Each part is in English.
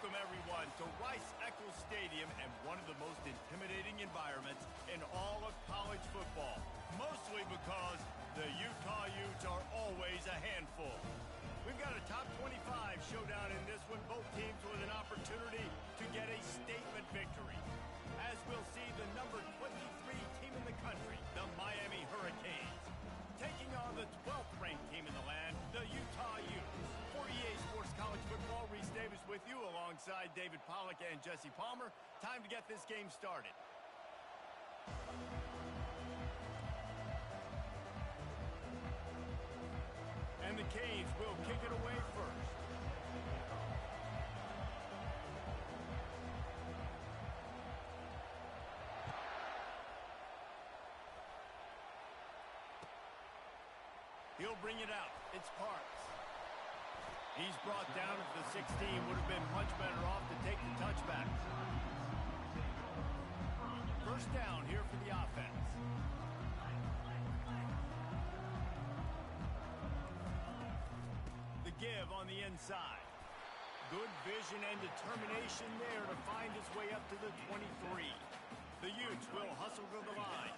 Welcome, everyone, to Rice-Eccles Stadium and one of the most intimidating environments in all of college football, mostly because the Utah Utes are always a handful. We've got a top 25 showdown in this one, both teams with an opportunity to get a statement victory. As we'll see, the number 23 team in the country, the Miami Hurricanes, taking on the 12th ranked team in the land, the Utah Utes. For EA Sports College Football, Reese Davis with you alongside David Pollack and Jesse Palmer. Time to get this game started. And the Canes will kick it away first. He'll bring it out. It's Parks. He's brought down at the 16. Would have been much better off to take the touchback. First down here for the offense. The give on the inside. Good vision and determination there to find his way up to the 23. The Utes will hustle to the line.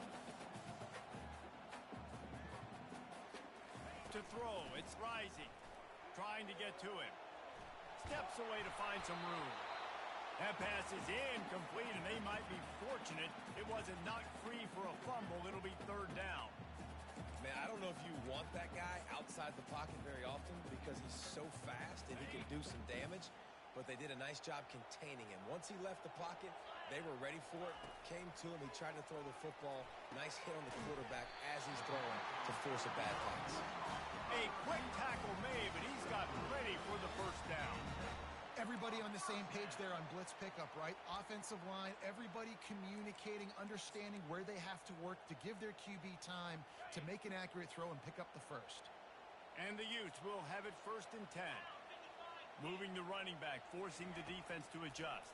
To throw, it's Rising. Trying to get to him. Steps away to find some room. That pass is incomplete, and they might be fortunate it wasn't knocked free for a fumble. It'll be third down. Man, I don't know if you want that guy outside the pocket very often because he's so fast and he can do some damage, but they did a nice job containing him. Once he left the pocket, they were ready for it, came to him, he tried to throw the football. Nice hit on the quarterback as he's throwing to force a bad pass. A quick tackle made, but he's got ready for the first down. Everybody on the same page there on blitz pickup, right? Offensive line, everybody communicating, understanding where they have to work to give their QB time to make an accurate throw and pick up the first. And the Utes will have it 1st and 10. Moving the running back, forcing the defense to adjust.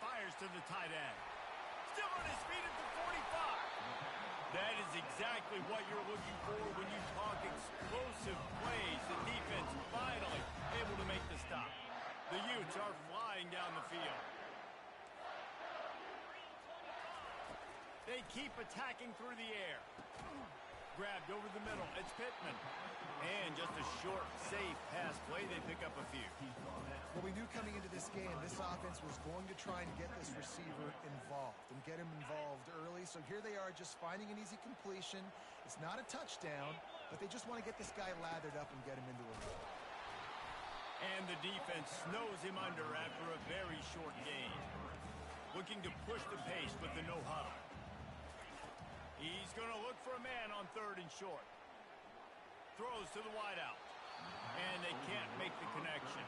Fires to the tight end. Still on his feet at the 45. That is exactly what you're looking for when you talk explosive plays. The defense finally able to make the stop. The Utes are flying down the field. They keep attacking through the air. Grabbed over the middle. It's Pittman. And just a short, safe pass play. They pick up a few. Well, we knew coming into this game, this offense was going to try and get this receiver involved and get him involved early. So here they are just finding an easy completion. It's not a touchdown, but they just want to get this guy lathered up and get him into a roll. And the defense snows him under after a very short gain. Looking to push the pace with the no huddle. He's going to look for a man on 3rd and short. Throws to the wideout. And they can't make the connection.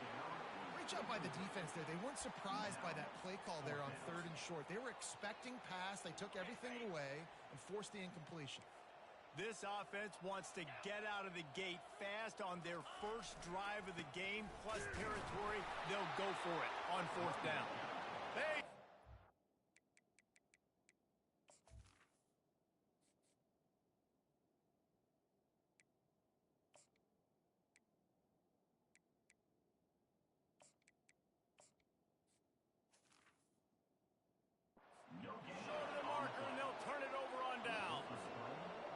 Great job by the defense there. They weren't surprised by that play call there on 3rd and short. They were expecting pass. They took everything away and forced the incompletion. This offense wants to get out of the gate fast on their first drive of the game, plus territory. They'll go for it on 4th down. They show to the marker, and they'll turn it over on down.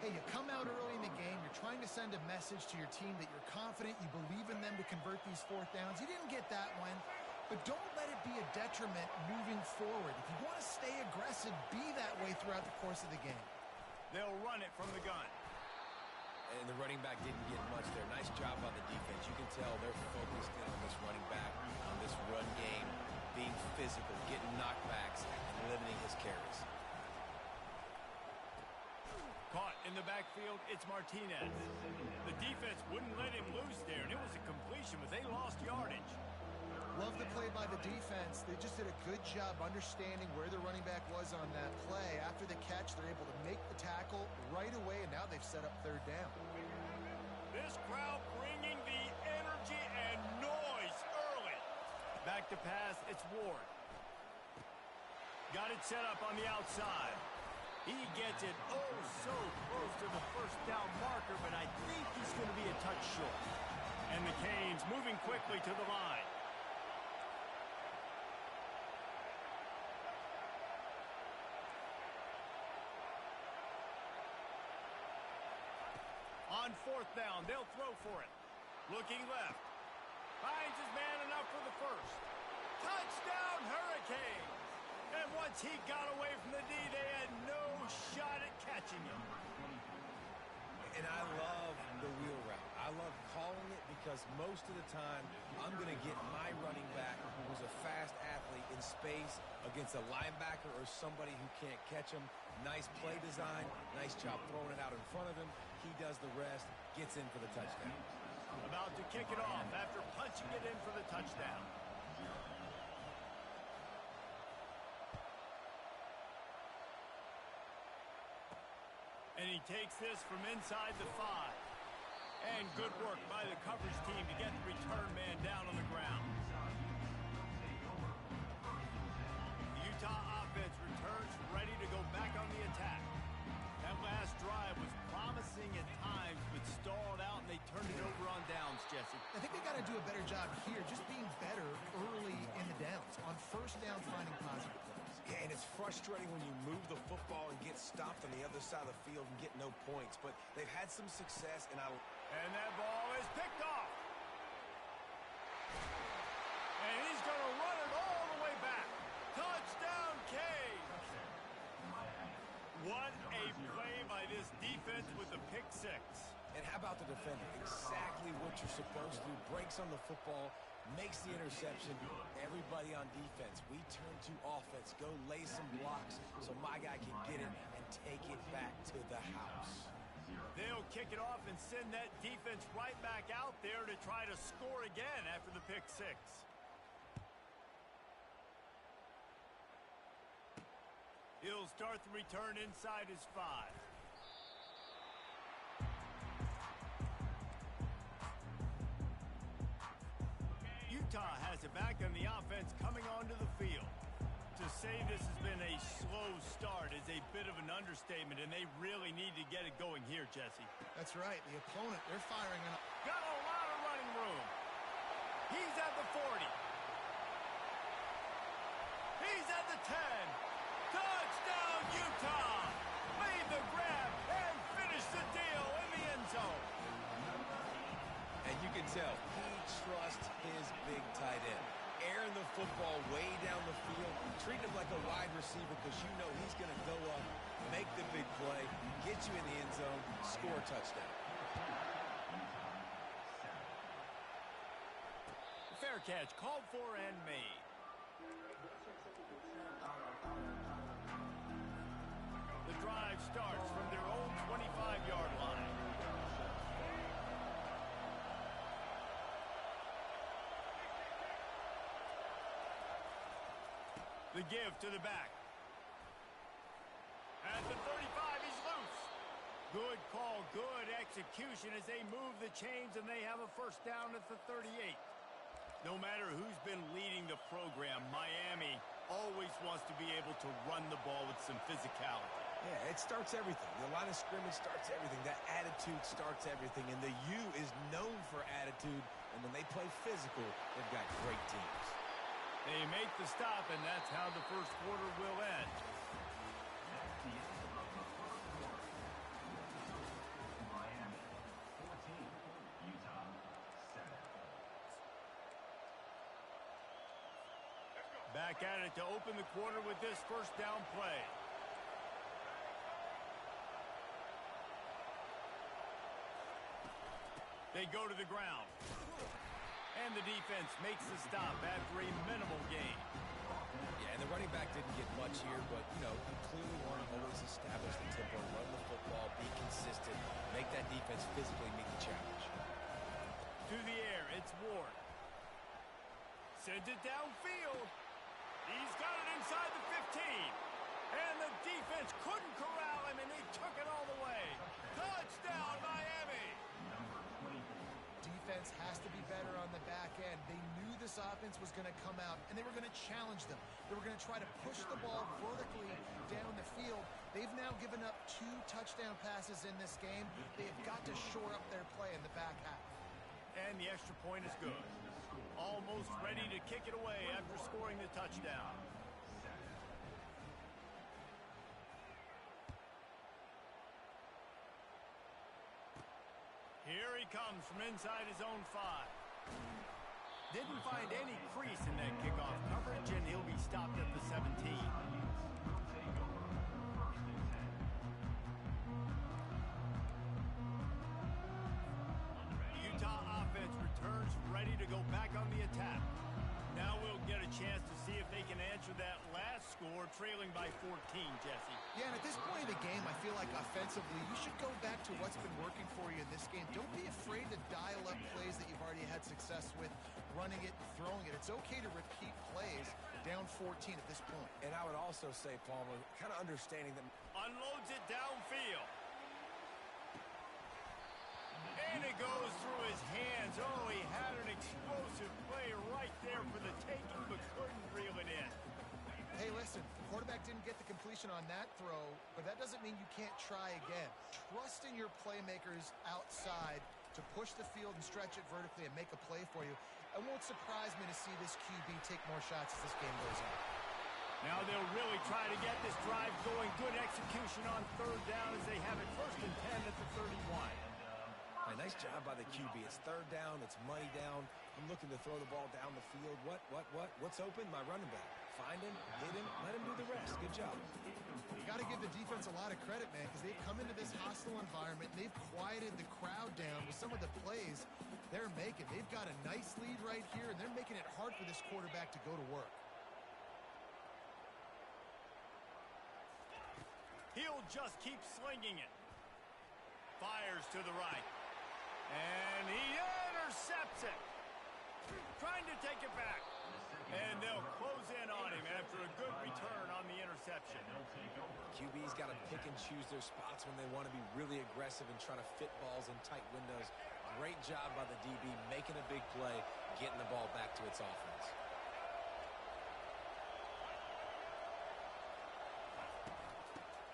Hey, you come out early in the game, you're trying to send a message to your team that you're confident, you believe in them to convert these 4th downs. You didn't get that one, but don't let it be a detriment moving forward. If you want to stay aggressive, be that way throughout the course of the game. They'll run it from the gun. And the running back didn't get much there. Nice job by the defense. You can tell they're focused in on this running back, on this run game, being physical, getting knockbacks, and limiting his carries. Caught in the backfield, it's Martinez. The defense wouldn't let him loose there, and it was a completion, but they lost yardage. Love the play by the defense. They just did a good job understanding where the running back was on that play. After the catch, they're able to make the tackle right away, and now they've set up 3rd down. This crowd bringing the energy and noise early. Back to pass, it's Ward. Got it set up on the outside. He gets it oh so close to the 1st down marker, but I think he's going to be a touch short. And the Canes moving quickly to the line. On fourth down, they'll throw for it. Looking left. Finds his man enough for the first. Touchdown, Hurricanes! And once he got away from the D, they had no shot at catching him. And I love the wheel route. I love calling it because most of the time I'm going to get my running back, who's a fast athlete, in space against a linebacker or somebody who can't catch him. Nice play design, nice job throwing it out in front of him. He does the rest, gets in for the touchdown. About to kick it off after punching it in for the touchdown. And he takes this from inside the 5. And good work by the coverage team to get the return man down on the ground. The Utah offense returns ready to go back on the attack. That last drive was promising at times, but stalled out, and they turned it over on downs, Jesse. I think they got to do a better job here, just being better early in the downs. On first down, finding positive plays. Yeah, and it's frustrating when you move the football and get stopped on the other side of the field and get no points. But they've had some success, and that ball is picked off. And he's going to run it all the way back. Touchdown, Canes! What a play by this defense with the pick 6. And how about the defender? Exactly what you're supposed to do. Breaks on the football, makes the interception. Everybody on defense, we turn to offense. Go lay some blocks so my guy can get it and take it back to the house. They'll kick it off and send that defense right back out there to try to score again after the pick 6. He'll start the return inside his 5. Utah has it back on the offense coming onto the field. To say this has been a slow start is a bit of an understatement, and they really need to get it going here, Jesse. That's right. The opponent, they're firing on. Got a lot of running room. He's at the 40. He's at the 10. Touchdown, Utah! Made the grab and finished the deal in the end zone. And you can tell he trusts his big tight end. Airing the football way down the field, treat him like a wide receiver because you know he's going to go up, make the big play, get you in the end zone, score a touchdown. Fair catch, called for and made. The drive starts from their own 25-yard line. The give to the back. At the 35, he's loose. Good call, good execution as they move the chains, and they have a first down at the 38. No matter who's been leading the program, Miami always wants to be able to run the ball with some physicality. Yeah, it starts everything. The line of scrimmage starts everything. That attitude starts everything. And the U is known for attitude. And when they play physical, they've got great teams. They make the stop, and that's how the first quarter will end. Back at it to open the quarter with this first down play. They go to the ground. And the defense makes the stop after a minimal gain. Yeah, and the running back didn't get much here, but, you know, you clearly want to always establish the tempo, run the football, be consistent, make that defense physically meet the challenge. To the air, it's Ward. Sends it downfield. He's got it inside the 15. And the defense couldn't corral him, and he took it all the way. Touchdown, Miami! Defense has to be better on the back end. They knew this offense was going to come out, and they were going to challenge them. They were going to try to push the ball vertically down the field. They've now given up 2 touchdown passes in this game. They've got to shore up their play in the back half. And and the extra point is good. Almost ready to kick it away after scoring the touchdown. Here he comes from inside his own 5. Didn't find any crease in that kickoff coverage, and he'll be stopped at the 17. Utah offense returns ready to go back on the attack. Now we'll get a chance to see if they can answer that last score, trailing by 14, Jesse. Yeah, and at this point in the game, I feel like offensively, you should go back to what's been working for you in this game. Don't be afraid to dial up plays that you've already had success with, running it and throwing it. It's okay to repeat plays down 14 at this point. And I would also say, Palmer, kind of understanding that. Unloads it downfield. And it goes through his hands. Oh, he had an explosive play right there for the taking, but couldn't reel it in. Hey, listen, the quarterback didn't get the completion on that throw, but that doesn't mean you can't try again. Trust in your playmakers outside to push the field and stretch it vertically and make a play for you. It won't surprise me to see this QB take more shots as this game goes on. Now they'll really try to get this drive going. Good execution on third down as they have it 1st and 10 at the 31. Nice job by the QB. It's third down. It's money down. I'm looking to throw the ball down the field. What's open? My running back. Find him, hit him, let him do the rest. Good job. You got to give the defense a lot of credit, man, because they've come into this hostile environment. And they've quieted the crowd down with some of the plays they're making. They've got a nice lead right here, and they're making it hard for this quarterback to go to work. He'll just keep slinging it. Fires to the right. And he intercepts it. Trying to take it back. And they'll close in on him after a good return on the interception. QB's got to pick and choose their spots when they want to be really aggressive and try to fit balls in tight windows. Great job by the DB making a big play, getting the ball back to its offense.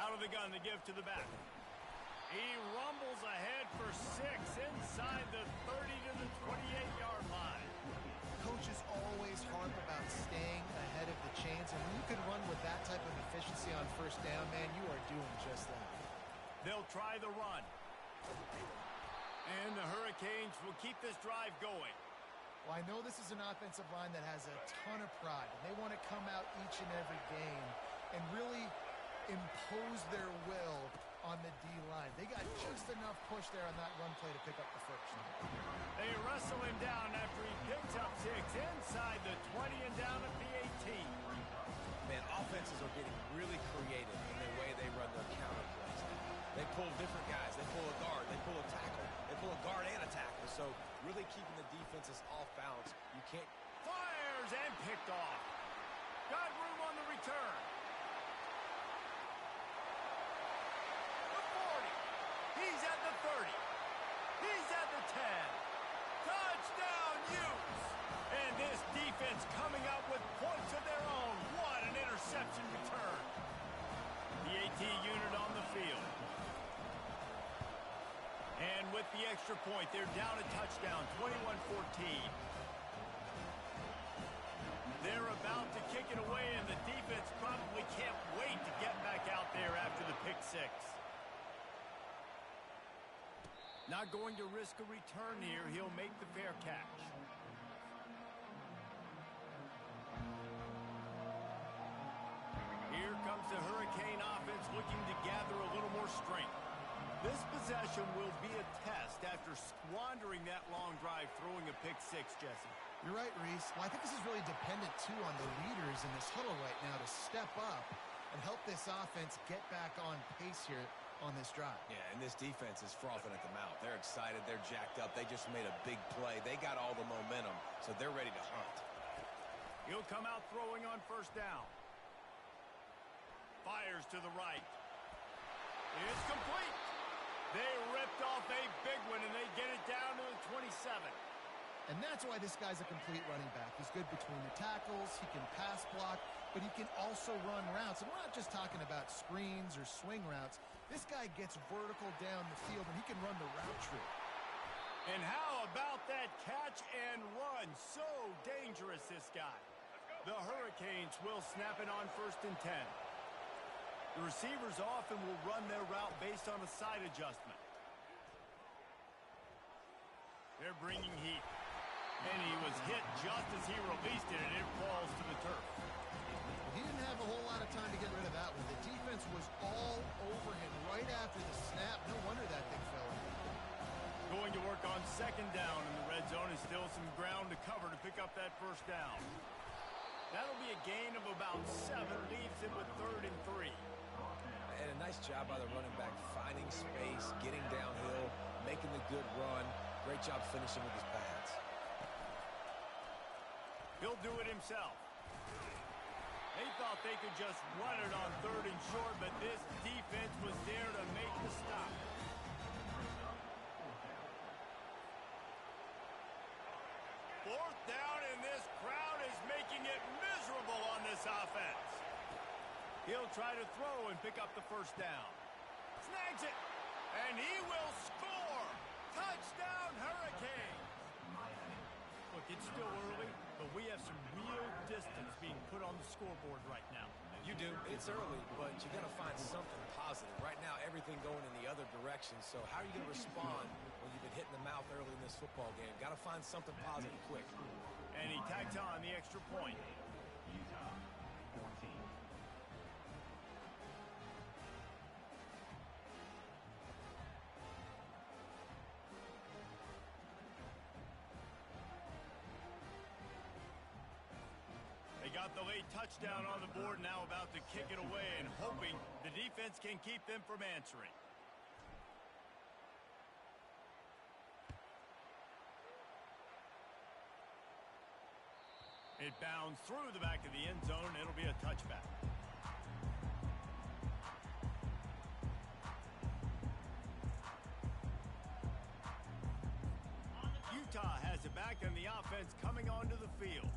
Out of the gun to give to the back. He rumbles ahead for 6 inside the 30 to the 28-yard line. Coaches always harp about staying ahead of the chains, and when you can run with that type of efficiency on 1st down, man, you are doing just that. They'll try the run. And the Hurricanes will keep this drive going. Well, I know this is an offensive line that has a ton of pride, and they want to come out each and every game and really impose their will on the D-line. They got just enough push there on that run play to pick up the 1st. They wrestle him down after he picks up 6 inside the 20 and down at the 18. Man, offenses are getting really creative in the way they run their counter plays. They pull different guys. They pull a guard. They pull a tackle. They pull a guard and a tackle. So really keeping the defenses off balance. You can't. Fires and picked off. Got room on the return. He's at the 30. He's at the 10. Touchdown, Utes! And this defense coming up with points of their own. What an interception return. The AT unit on the field. And with the extra point, they're down a touchdown, 21-14. They're about to kick it away, and the defense probably can't wait to get back out there after the pick 6. Not going to risk a return here. He'll make the fair catch. Here comes the Hurricane offense looking to gather a little more strength. This possession will be a test after squandering that long drive throwing a pick 6, Jesse. You're right, Reese. Well, I think this is really dependent, too, on the leaders in this huddle right now to step up and help this offense get back on pace here on this drive. Yeah, and this defense is frothing at the mouth. They're excited. They're jacked up. They just made a big play. They got all the momentum, so they're ready to hunt. He'll come out throwing on 1st down. Fires to the right. It's complete. They ripped off a big one, and they get it down to the 27. And that's why this guy's a complete running back. He's good between the tackles. He can pass block, but he can also run routes. And we're not just talking about screens or swing routes. This guy gets vertical down the field, and he can run the route tree. And how about that catch and run. So dangerous, this guy. The Hurricanes will snap it on 1st and 10. The receivers often will run their route based on a side adjustment. They're bringing heat. And he was hit just as he released it, and it falls to the turf. He didn't have a whole lot of time to get rid of that one. The defense was all over him right after the snap. No wonder that thing fell in. Going to work on 2nd down in the red zone, is still some ground to cover to pick up that 1st down. That'll be a gain of about 7, leaves it with 3rd and 3. And a nice job by the running back, finding space, getting downhill, making the good run. Great job finishing with his pads. He'll do it himself. They thought they could just run it on 3rd and short, but this defense was there to make the stop. Fourth down, and this crowd is making it miserable on this offense. He'll try to throw and pick up the 1st down. Snags it, and he will score. Touchdown, Hurricanes. Look, it's still early, but we have some real distance being put on the scoreboard right now. You do. It's early, but you got to find something positive. Right now, everything going in the other direction. So how are you going to respond when you've been hit in the mouth early in this football game? Got to find something positive quick. And he tags on the extra point. They got the late touchdown on the board, now about to kick it away and hoping the defense can keep them from answering. It bounds through the back of the end zone. It'll be a touchback. Utah has it back, and the offense coming onto the field.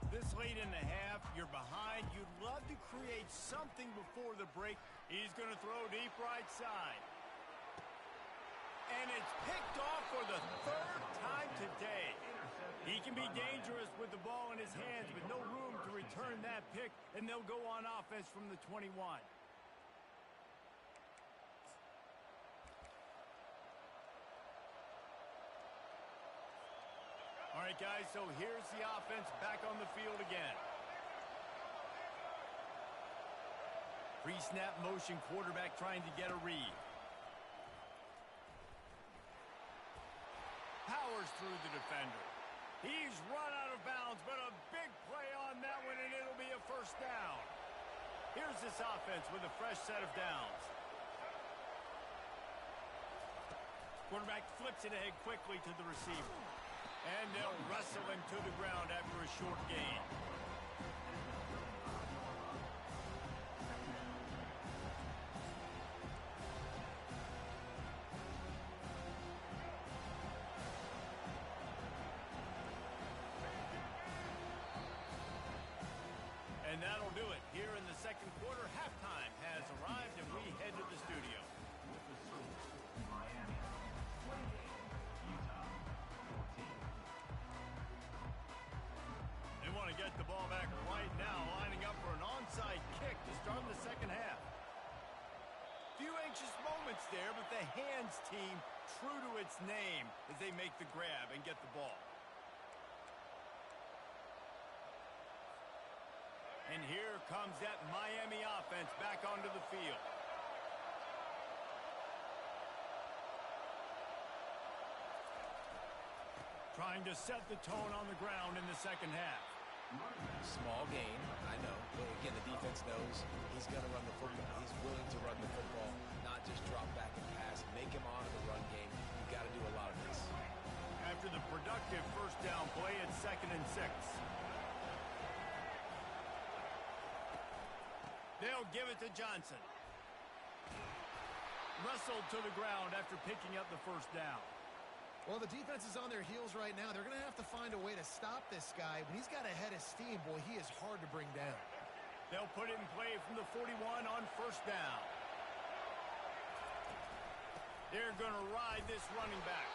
This late in the half, you're behind. You'd love to create something before the break. He's going to throw deep right side. And it's picked off for the 3rd time today. He can be dangerous with the ball in his hands, but no room to return that pick, and they'll go on offense from the 21. All right, guys, so here's the offense back on the field again. Pre-snap motion, quarterback trying to get a read. Powers through the defender. He's run out of bounds, but a big play on that one, and it'll be a 1st down. Here's this offense with a fresh set of downs. Quarterback flips it ahead quickly to the receiver. And they'll wrestle him to the ground after a short gain. And that'll do it. Here in the 2nd quarter, halftime has arrived, and we head to the studio. They want to get the ball back right now, lining up for an onside kick to start the 2nd half. Few anxious moments there, but the hands team true to its name as they make the grab and get the ball. And here comes that Miami offense back onto the field. Trying to set the tone on the ground in the 2nd half. Small gain, I know. But again, the defense knows he's going to run the football. He's willing to run the football, not just drop back and pass. Make him honor the run game. You got to do a lot of this. After the productive 1st down play, it's 2nd and 6. They'll give it to Johnson. Wrestled to the ground after picking up the 1st down. Well, the defense is on their heels right now. They're going to have to find a way to stop this guy. But he's got a head of steam. Boy, he is hard to bring down. They'll put it in play from the 41 on 1st down. They're going to ride this running back.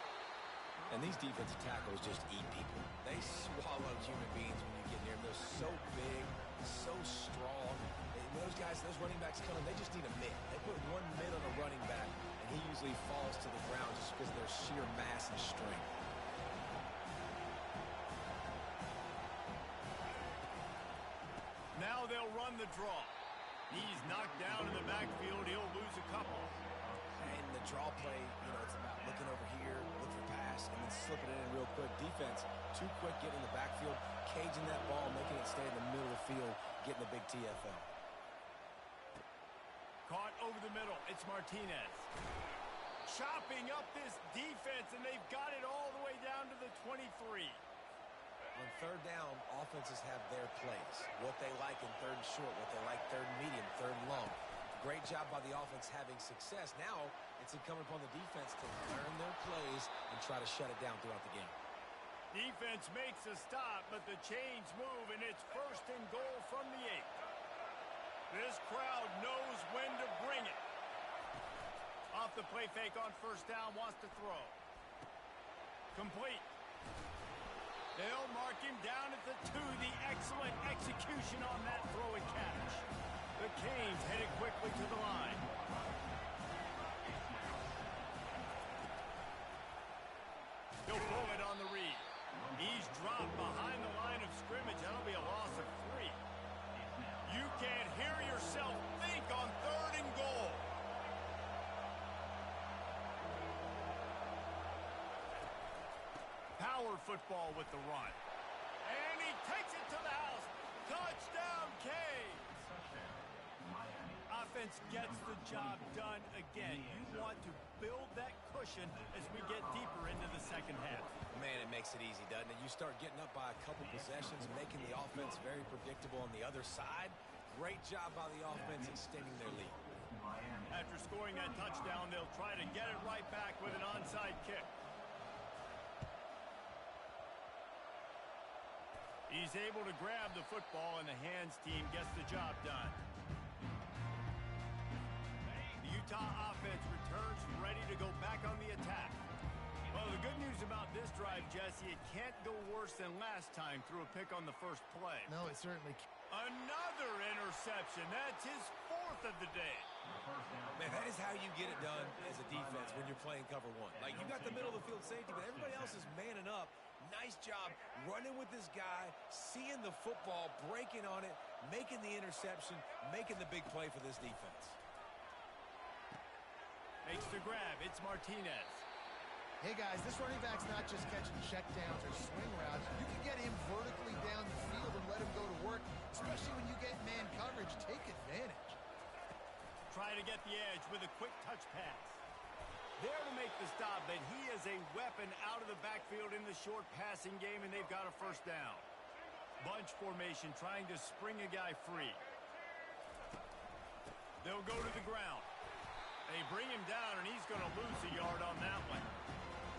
And these defensive tackles just eat people. They swallow human beings when you get near them. They're so big, so strong. And those guys, those running backs coming, they just need a mid. They put one mid on a running back, and he usually falls to the ground just because of their sheer mass and strength. Now they'll run the draw. He's knocked down in the backfield. He'll lose a couple. And the draw play, it's about looking over here, look for pass, and then slipping it in real quick. Defense, too quick getting in the backfield, caging that ball, making it stay in the middle of the field, getting the big TFL. Caught over the middle. It's Martinez. Chopping up this defense, and they've got it all the way down to the 23. On third down, offenses have their plays. What they like in third and short, what they like third and medium, third and long. Great job by the offense having success. Now it's incumbent upon the defense to learn their plays and try to shut it down throughout the game. Defense makes a stop, but the chains move, and it's first and goal from the 8. This crowd knows when to bring it. Off the play fake on first down, wants to throw. Complete. They'll mark him down at the 2. The excellent execution on that throw and catch. The Canes headed quickly to the line. He'll pull it on the read. He's dropped behind the line of scrimmage. That'll be a loss of 3. You can't hear yourself think on third and goal. Power football with the run. And he takes it to the house. Touchdown, Canes. Offense gets the job done again. You want to build that cushion as we get deeper into the second half. Man, it makes it easy, doesn't it? You start getting up by a couple possessions, making the offense very predictable on the other side. Great job by the offense extending their lead. After scoring that touchdown, they'll try to get it right back with an onside kick. He's able to grab the football, and the hands team gets the job done. The Utah offense returns ready to go back on the attack. Well, the good news about this drive, Jesse, it can't go worse than last time through a pick on the first play. No, it certainly can't. Another interception. That's his 4th of the day. Man, that is how you get it done as a defense when you're playing cover 1. Like, you got the middle of the field safety, but everybody else is manning up. Nice job running with this guy, seeing the football, breaking on it, making the interception, making the big play for this defense. Makes the grab. It's Martinez. Hey, guys, this running back's not just catching checkdowns or swing routes. You can get him vertically down the field and let him go to work, especially when you get man coverage. Take advantage. Try to get the edge with a quick touch pass. There to make the stop, but he is a weapon out of the backfield in the short passing game, and they've got a first down. Bunch formation trying to spring a guy free. They'll go to the ground. They bring him down, and he's going to lose a yard on that one.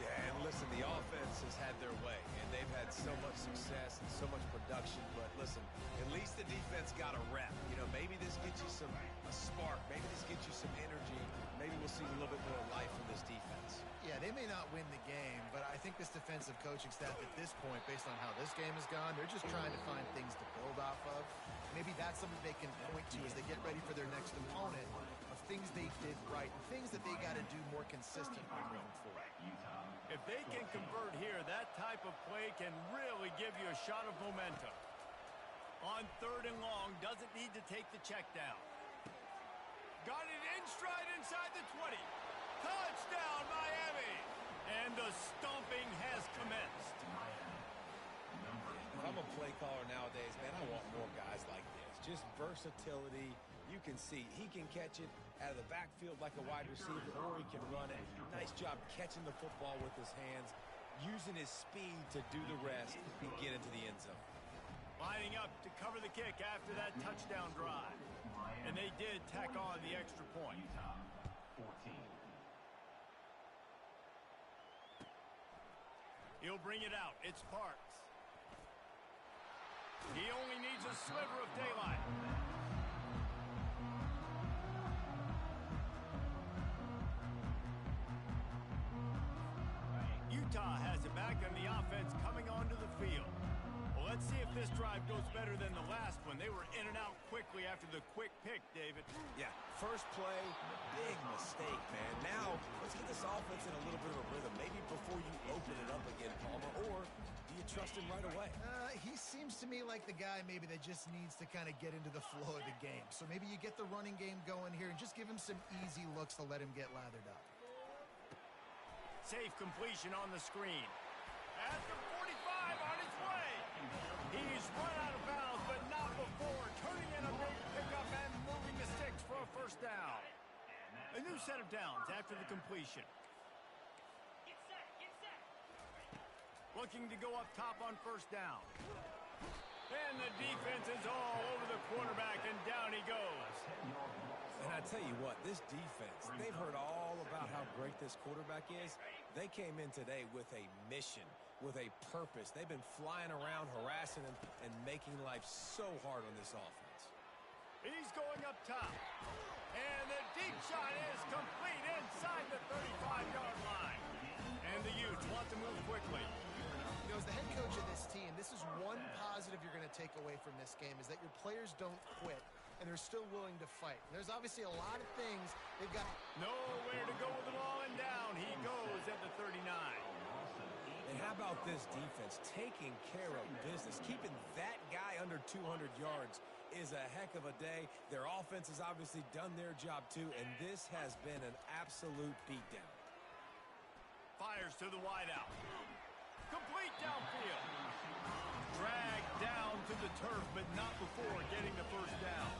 Yeah, and listen, the offense has had their way, and they've had so much success and so much production. But listen, at least the defense got a rep. Maybe this gets you a spark. Maybe this gets you some energy. Maybe we'll see a little bit more life from this defense. Yeah, they may not win the game, but I think this defensive coaching staff at this point, based on how this game has gone, they're just trying to find things to build off of. Maybe that's something they can point to as they get ready for their next opponent, of things they did right, and things that they got to do more consistently moving forward. If they can convert here, that type of play can really give you a shot of momentum. On third and long, doesn't need to take the check down. Got it in stride inside the 20. Touchdown, Miami! And the stomping has commenced. If I'm a play caller nowadays, man, I want more guys like this. Just versatility. You can see he can catch it out of the backfield like a wide receiver, or he can run it. Nice job catching the football with his hands, using his speed to do the rest and get into the end zone. Lining up to cover the kick after that touchdown drive. And they did tack on the extra point. He'll bring it out. It's Parks. He only needs a sliver of daylight. Utah has it back and the offense coming onto the field. Well, let's see if this drive goes better than the last one. They were in and out quickly after the quick pick, David. Yeah, first play, big mistake, man. Now, let's get this offense in a little bit of a rhythm. Maybe before you open it up again, Palmer, or do you trust him right away? He seems to me like the guy maybe that just needs to kind of get into the flow of the game. So maybe you get the running game going here and just give him some easy looks to let him get lathered up. Safe completion on the screen. At the 45 on his way. He's run out of bounds, but not before. Turning in a big pickup and moving the sticks for a first down. A new set of downs after the completion. Looking to go up top on first down. And the defense is all over the quarterback, and down he goes. And I tell you what, this defense, they've heard all about how great this quarterback is. They came in today with a mission, with a purpose. They've been flying around, harassing him, and making life so hard on this offense. He's going up top. And the deep shot is complete inside the 35-yard line. And the Utes want to move quickly. You know, as the head coach of this team, this is one positive you're going to take away from this game is that your players don't quit. And they're still willing to fight. There's obviously a lot of things they've got. Nowhere to go with the ball, and down he goes at the 39. And how about this defense taking care of business? Keeping that guy under 200 yards is a heck of a day. Their offense has obviously done their job too, and this has been an absolute beatdown. Fires to the wideout. Complete downfield. Dragged down to the turf, but not before getting the first down.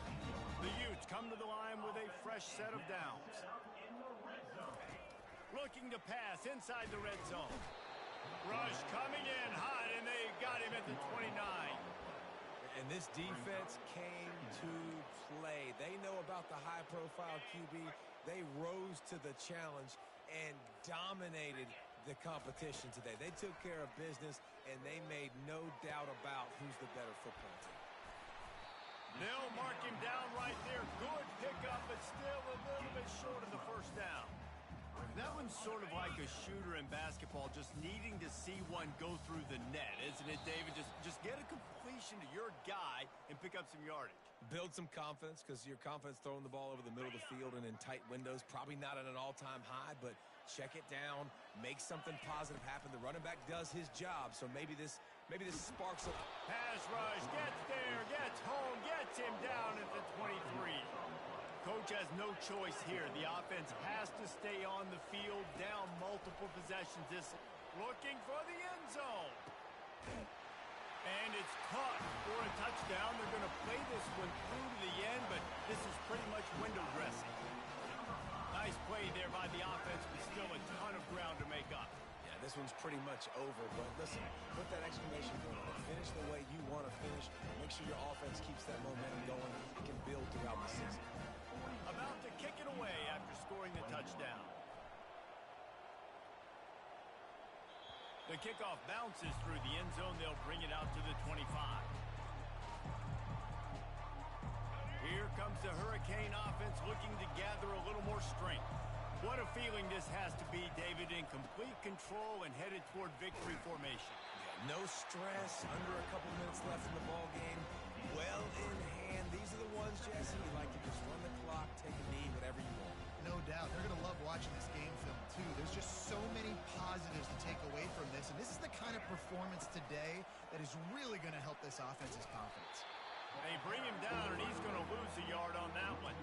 The Utes come to the line with a fresh set of downs. Looking to pass inside the red zone. Rush coming in hot, and they got him at the 29. And this defense came to play. They know about the high-profile QB. They rose to the challenge and dominated the competition today. They took care of business, and they made no doubt about who's the better football team. They'll mark him down right there. Good pickup, but still a little bit short of the first down. That one's sort of like a shooter in basketball, just needing to see one go through the net, isn't it, David? Just get a completion to your guy and pick up some yardage. Build some confidence, because your confidence throwing the ball over the middle of the field and in tight windows, probably not at an all-time high, but check it down, make something positive happen. The running back does his job, so maybe this sparks a pass rush, gets there, gets home, gets him down at the 23. Coach has no choice here. The offense has to stay on the field, down multiple possessions. This looking for the end zone. And it's caught for a touchdown. They're going to play this one through to the end, but this is pretty much window dressing. Nice play there by the offense, but still a ton of ground to make up. Yeah, this one's pretty much over, but listen, put that exclamation point on it. Finish the way you want to finish. Make sure your offense keeps that momentum going. It can build throughout the season. About to kick it away after scoring the touchdown. The kickoff bounces through the end zone. They'll bring it out to the 25. Here comes the Hurricane offense looking to gather a little more strength. What a feeling this has to be, David, in complete control and headed toward victory formation. Yeah, no stress, under a couple minutes left in the ball game. Well in hand. These are the ones, Jesse, you like to just run the clock, take a knee, whatever you want. No doubt. They're going to love watching this game film, too. There's just so many positives to take away from this, and this is the kind of performance today that is really going to help this offense's confidence. They bring him down, and he's going to lose a yard on that one.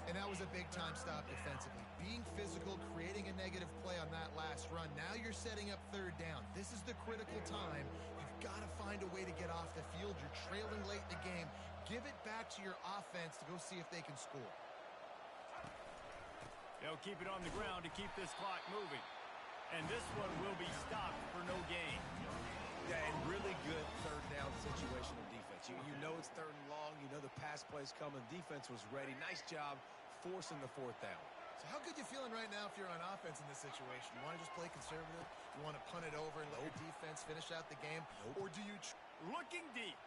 And that was a big-time stop defensively. Being physical, creating a negative play on that last run. Now you're setting up third down. This is the critical time. You've got to find a way to get off the field. You're trailing late in the game. Give it back to your offense to go see if they can score. They'll keep it on the ground to keep this clock moving. And this one will be stopped for no gain. Yeah, and really good third down situational defense. You know it's third and long. You know the pass play's coming. Defense was ready. Nice job forcing the fourth down. So how good you feeling right now if you're on offense in this situation? You want to just play conservative? You want to punt it over and let your defense finish out the game? Or do you... Looking deep.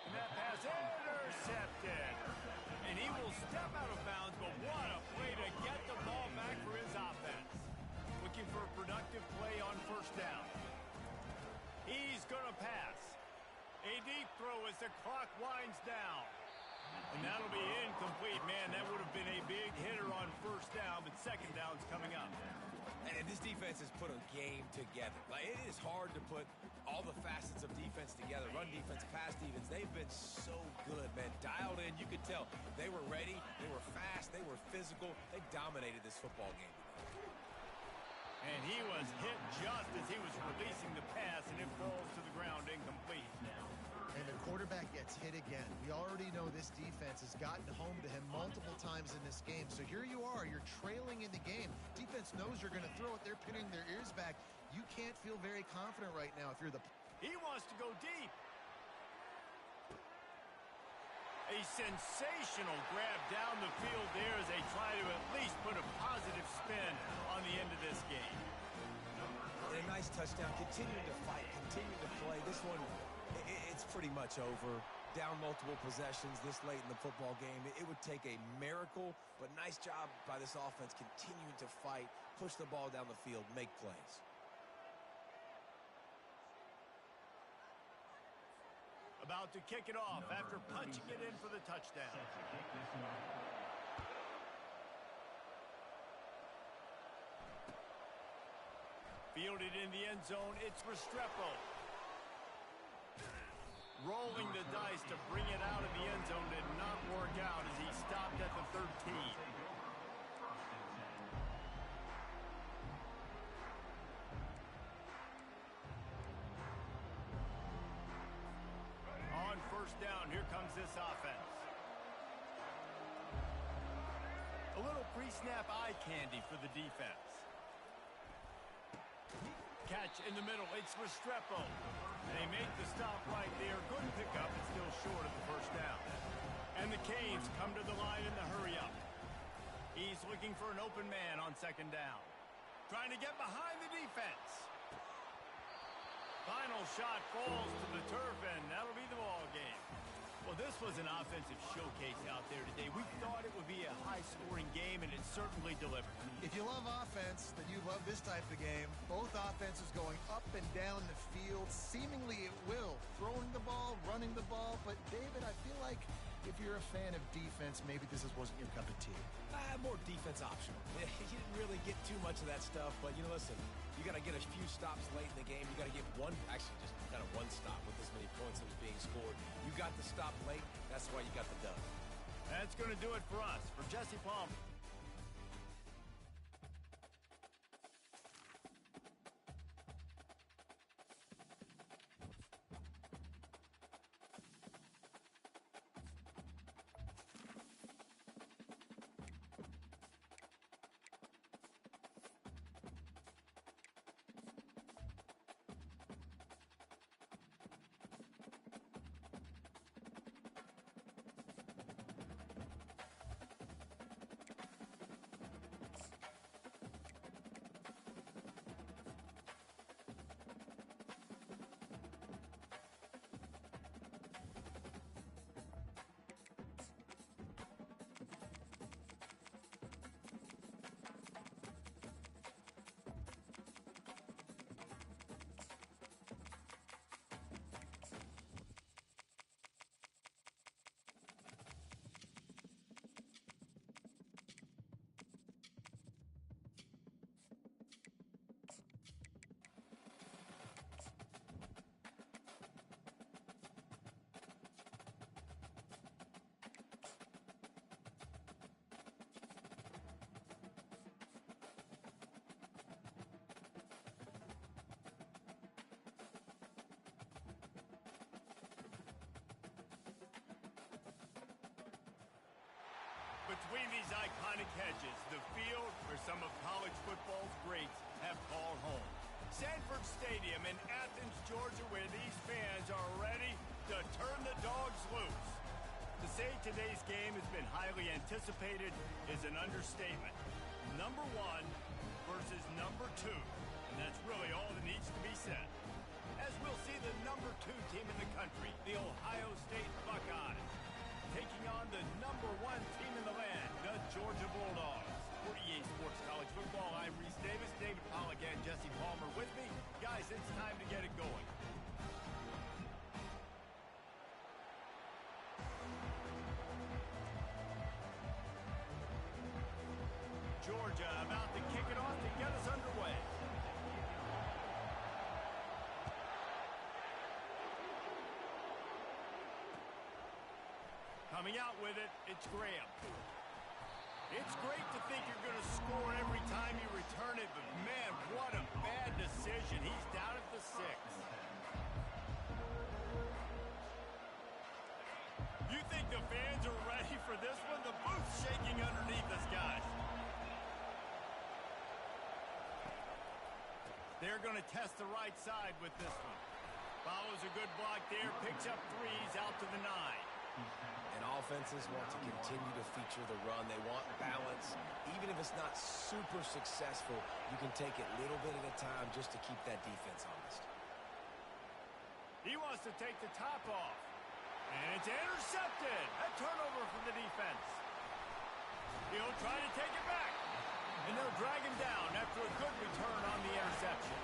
And that pass intercepted. And he will step out of bounds, but what a play to get the ball back for his offense. We'll looking for a productive play on first down. He's going to pass. A deep throw as the clock winds down. And that'll be incomplete. Man, that would have been a big hitter on first down, but second down's coming up. And this defense has put a game together. Like, it is hard to put all the facets of defense together. Run defense, pass defense. They've been so good, man. Dialed in. You could tell they were ready. They were fast. They were physical. They dominated this football game. And he was hit just as he was releasing the pass, and it falls to the ground incomplete. And the quarterback gets hit again. We already know this defense has gotten home to him multiple times in this game. So here you are. You're trailing in the game. Defense knows you're going to throw it. They're pinning their ears back. You can't feel very confident right now if you're the... He wants to go deep. A sensational grab down the field there as they try to at least put a positive spin on the end of this game. And a nice touchdown. Continuing to fight, continuing to play. This one, it's pretty much over. Down multiple possessions this late in the football game. It would take a miracle, but nice job by this offense continuing to fight, push the ball down the field, make plays. About to kick it off after punching it in for the touchdown. Fielded in the end zone, it's Restrepo. Rolling the dice to bring it out of the end zone did not work out as he stopped at the 13. On first down, here comes this offense. A little pre-snap eye candy for the defense. Catch in the middle, it's Restrepo. They make the stop right there. Good pickup, but still short of the first down. And the Canes come to the line in the hurry-up. He's looking for an open man on second down. Trying to get behind the defense. Final shot falls to the turf, and that'll be the ball game. Well, this was an offensive showcase out there today. We thought it would be a high-scoring game, and it certainly delivered. If you love offense, then you love this type of game. Both offenses going up and down the field, seemingly at will. Throwing the ball, running the ball. But, David, I feel like if you're a fan of defense, maybe this wasn't your cup of tea. More defense optional. You didn't really get too much of that stuff, but, listen, you got to get a few stops late in the game. You got to get one, actually just kind of one stop with this many points that was being scored. You got the stop late. That's why you got the dub. That's going to do it for us. For Jesse Palmer. Between these iconic hedges, the field where some of college football's greats have called home. Sanford Stadium in Athens, Georgia, where these fans are ready to turn the dogs loose. To say today's game has been highly anticipated is an understatement. Number one versus number two, and that's really all that needs to be said. As we'll see the number two team in the country, the Ohio State Buckeyes, taking on the number one team in the land, the Georgia Bulldogs. For EA Sports College Football. I'm Reese Davis, David Pollack, and Jesse Palmer with me. Guys, it's time to get it going. Georgia about to kick it off to get us underway. Coming out with it, it's Graham. It's great to think you're going to score every time you return it, but man, what a bad decision. He's down at the 6. You think the fans are ready for this one? The booth's shaking underneath us, guys. They're going to test the right side with this one. Follows a good block there, picks up 3s out to the 9. And offenses want to continue to feature the run. They want balance. Even if it's not super successful, you can take it little bit at a time just to keep that defense honest. He wants to take the top off. And it's intercepted. A turnover for the defense. He'll try to take it back. And they'll drag him down after a good return on the interception.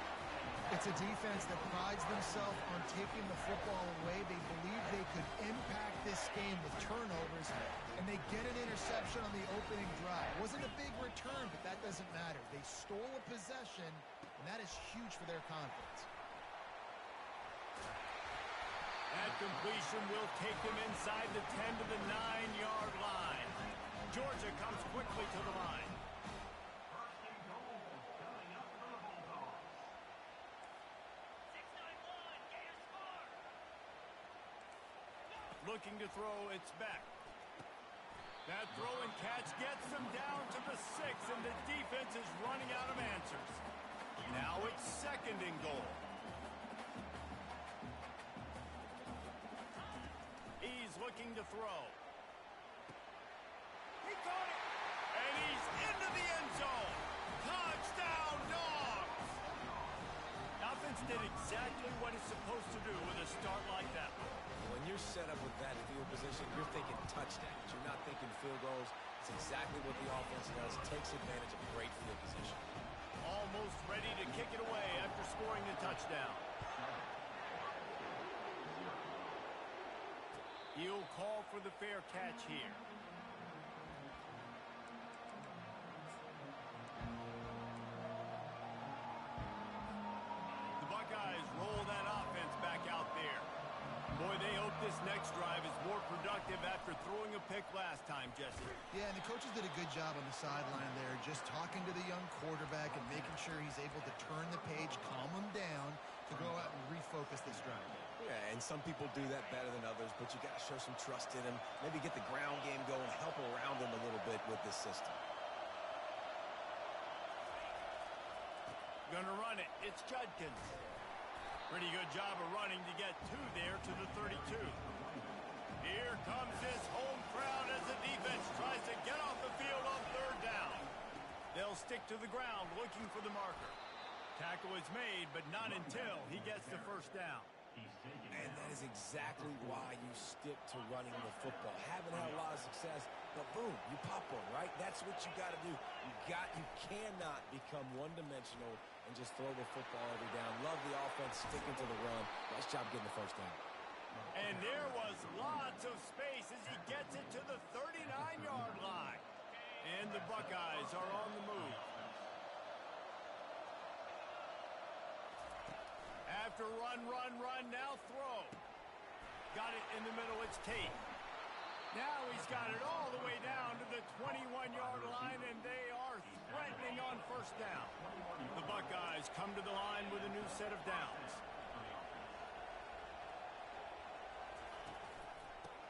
It's a defense that prides themselves on taking the football away. They believe they could impact this game with turnovers, and they get an interception on the opening drive. Wasn't a big return, but that doesn't matter. They stole a possession, and that is huge for their confidence. That completion will take them inside the 10 to the 9-yard line. Georgia comes quickly to the line. Looking to throw, it's back. That throw and catch gets them down to the 6, and the defense is running out of answers. Now it's 2nd and goal. He's looking to throw. He caught it, and he's into the end zone. Touchdown, Dogs! Offense did exactly what it's supposed to do with a start like that. When you're set up with that field position, you're thinking touchdowns. You're not thinking field goals. It's exactly what the offense does. Takes advantage of great field position. Almost ready to kick it away after scoring the touchdown. He'll call for the fair catch here. The Buckeyes roll that offense back out there. Boy, they hope this next drive is more productive after throwing a pick last time, Jesse. Yeah, and the coaches did a good job on the sideline there, just talking to the young quarterback and making sure he's able to turn the page, calm him down, to go out and refocus this drive. Yeah, and some people do that better than others, but you got to show some trust in him. Maybe get the ground game going, help around him a little bit with this system. Gonna run it. It's Judkins. Pretty good job of running to get 2 there to the 32. Here comes this home crowd as the defense tries to get off the field on 3rd down. They'll stick to the ground looking for the marker. Tackle is made, but not until he gets the 1st down. And that is exactly why you stick to running the football. Haven't had a lot of success, but boom, you pop one, right? That's what you got to do. You cannot become one-dimensional and just throw the football every down. Love the offense sticking to the run. Nice job getting the 1st down. And there was lots of space as he gets it to the 39-yard line. And the Buckeyes are on the move. After run, now throw. Got it in the middle, it's Tate. Now he's got it all the way down to the 21-yard line, and they are threatening on 1st down. The Buckeyes come to the line with a new set of downs.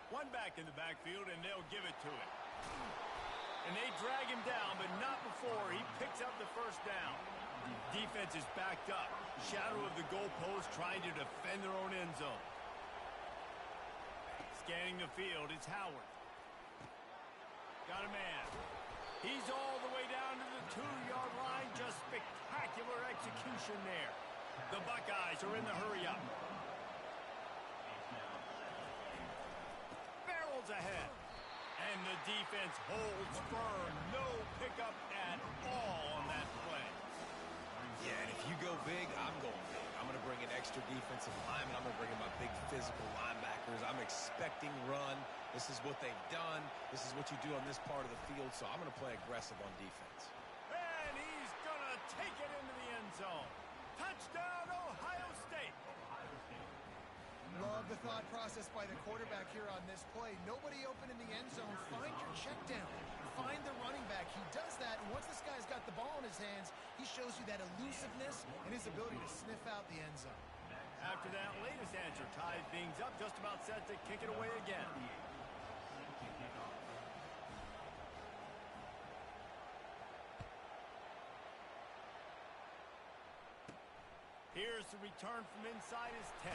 One back in the backfield, and they'll give it to him. And they drag him down, but not before he picks up the 1st down. Defense is backed up. Shadow of the goalpost trying to defend their own end zone. Scanning the field, it's Howard. Got a man. He's all the way down to the 2-yard line. Just spectacular execution there. The Buckeyes are in the hurry-up. Barrels ahead. And the defense holds firm. No pickup at all on that play. Yeah, and if you go big, I'm going big. I'm going to bring an extra defensive lineman. I'm going to bring in my big physical linebackers. I'm expecting run. This is what they've done. This is what you do on this part of the field, so I'm going to play aggressive on defense. And he's going to take it into the end zone. Touchdown, Ohio State. Love the thought process by the quarterback here on this play. Nobody open in the end zone. Find your check down. Find the running back. He does that, and once this guy's got the ball in his hands, he shows you that elusiveness and his ability to sniff out the end zone. After that latest answer tied things up, just about set to kick it away again. Here's the return from inside his 10.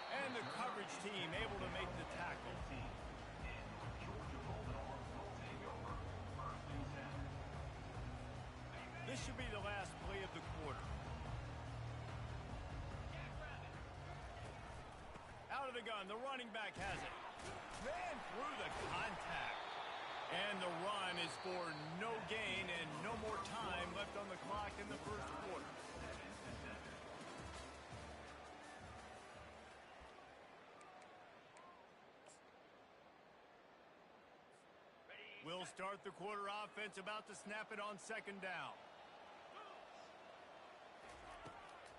And the coverage team able to make the tackle. This should be the last play of the quarter. Out of the gun, the running back has it. Ran through the contact. And the run is for no gain and no more time left on the clock in the first quarter. We'll start the quarter offense, about to snap it on second down.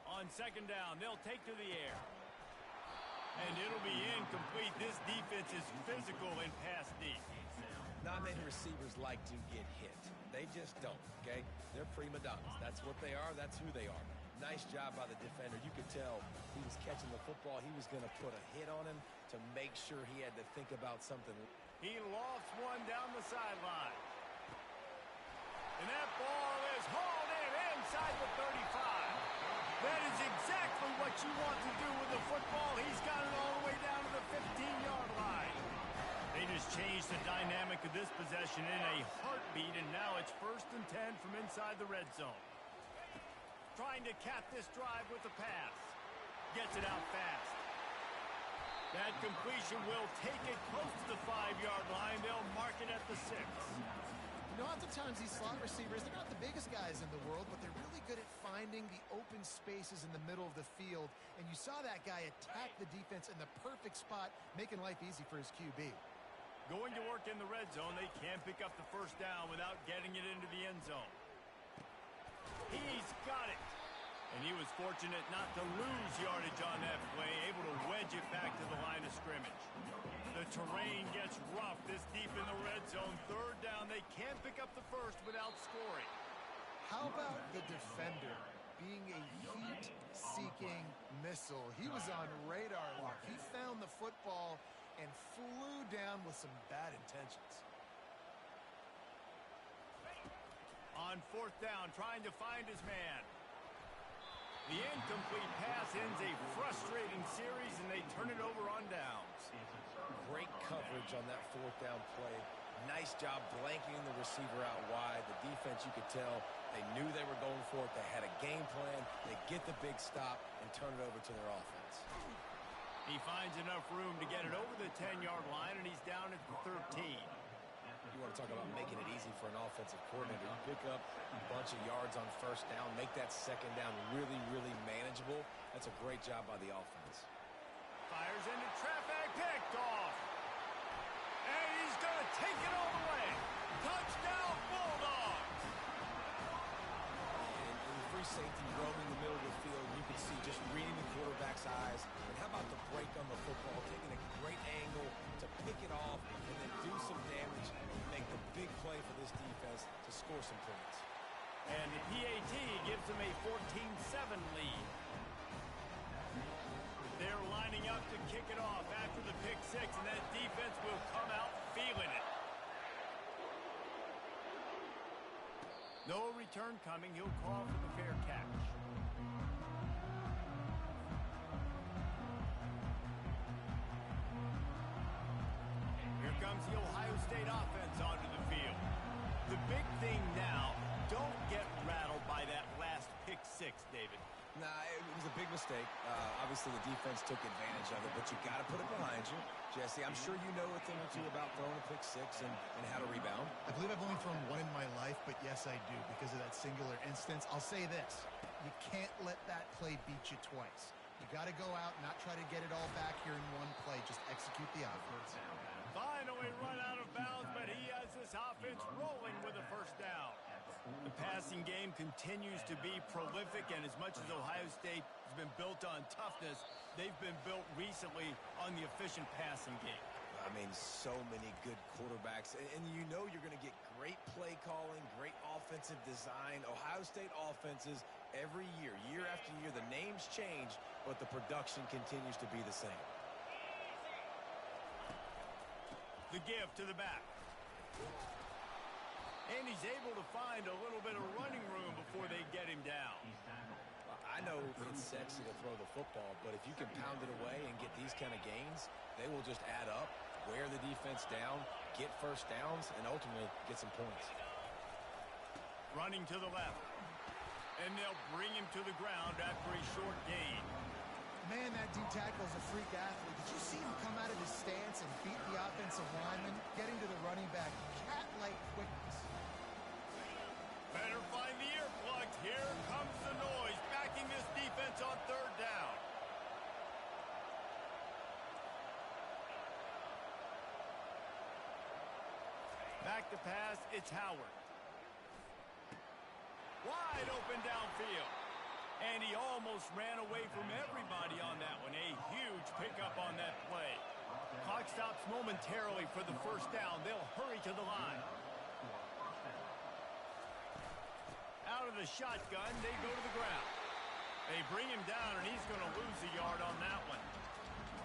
On second down, they'll take to the air. And it'll be incomplete. This defense is physical and pass deep. Non-made receivers like to get hit. They just don't, okay? They're prima donnas. That's what they are. That's who they are. Nice job by the defender. You could tell he was catching the football. He was going to put a hit on him to make sure he had to think about something. He lofts one down the sideline. And that ball is hauled in inside the 35. That is exactly what you want to do with the football. He's got it all the way down to the 15-yard line. They just changed the dynamic of this possession in a heartbeat, and now it's 1st and 10 from inside the red zone. Trying to cap this drive with the pass. Gets it out fast. That completion will take it close to the 5-yard line. They'll mark it at the 6. You know, oftentimes these slot receivers, they're not the biggest guys in the world, but they're really good at finding the open spaces in the middle of the field. And you saw that guy attack the defense in the perfect spot, making life easy for his QB. Going to work in the red zone. They can't pick up the first down without getting it into the end zone. He's got it. And he was fortunate not to lose yardage on that play, able to wedge it back to the line of scrimmage. The terrain gets rough this deep in the red zone. 3rd down, they can't pick up the first without scoring. How about the defender being a heat-seeking missile? He was on radar lock. He found the football and flew down with some bad intentions. On 4th down, trying to find his man. The incomplete pass ends a frustrating series, and they turn it over on downs. Great coverage on that 4th down play. Nice job blanking the receiver out wide. The defense, you could tell, they knew they were going for it. They had a game plan. They get the big stop and turn it over to their offense. He finds enough room to get it over the 10-yard line, and he's down at the 13. You want to talk about making it easy for an offensive coordinator. You pick up a bunch of yards on 1st down, make that 2nd down really, really manageable. That's a great job by the offense. Fires into traffic, picked off. And he's going to take it all the way. Touchdown, Bulldogs. And free safety roaming the middle of the field, you can see just reading the quarterback's eyes. And how about the break on the football, taking a great angle to pick it off and then do some damage and make the big play for this defense to score some points. And the PAT gives them a 14-7 lead. They're lining up to kick it off after the pick 6, and that defense will come out feeling it. No return coming. He'll call for the fair catch. Here comes the Ohio State offense onto the field. The big thing now, don't get rattled by that last pick 6, David. Nah, it was a big mistake. Obviously, the defense took advantage of it, but you got to put it behind you. Jesse, I'm sure you know a thing or two about throwing a pick six and how to rebound. I believe I've only thrown one in my life, but yes, I do because of that singular instance. I'll say this. You can't let that play beat you twice. You got to go out, not try to get it all back here in one play. Just execute the offense. Finally run out of bounds, but he has this offense rolling with a first down. The passing game continues to be prolific, and as much as Ohio State has been built on toughness, they've been built recently on the efficient passing game. I mean, so many good quarterbacks, and you know you're going to get great play calling, great offensive design. Ohio State offenses every year, year after year, the names change, but the production continues to be the same. The give to the back. And he's able to find a little bit of running room before they get him down. Well, I know it's sexy to throw the football, but if you can pound it away and get these kind of gains, they will just add up, wear the defense down, get first downs, and ultimately get some points. Running to the left. And they'll bring him to the ground after a short gain. Man, that D-tackle is a freak athlete. Did you see him come out of his stance and beat the offensive lineman, getting to the running back? Cat-like quickness. Better find the earplugs. Here comes the noise, backing this defense on third down. Back to pass, it's Howard. Wide open downfield. And he almost ran away from everybody on that one. A huge pickup on that play. Clock stops momentarily for the first down. They'll hurry to the line. Out of the shotgun, they go to the ground. They bring him down, and he's going to lose a yard on that one.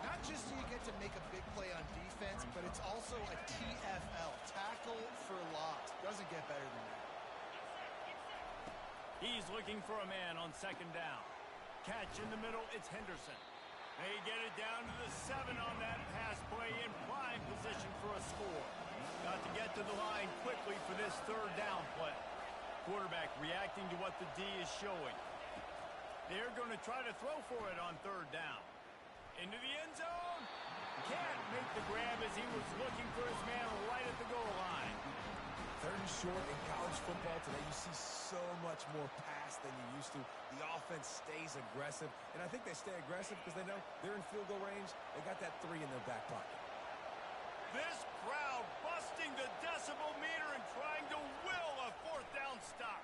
Not just do you get to make a big play on defense, but it's also a TFL, tackle for loss. Doesn't get better than that. He's looking for a man on second down. Catch in the middle, it's Henderson. They get it down to the 7 on that pass play in prime position for a score. Got to get to the line quickly for this third down play. Quarterback reacting to what the D is showing. They're going to try to throw for it on third down. Into the end zone. Can't make the grab as he was looking for his man right at the goal line. Third and short in college football today, you see so much more pass than you used to. The offense stays aggressive, and I think they stay aggressive because they know they're in field goal range. They got that 3 in their back pocket. This crowd busting the decibel meter and trying to will a fourth down stop.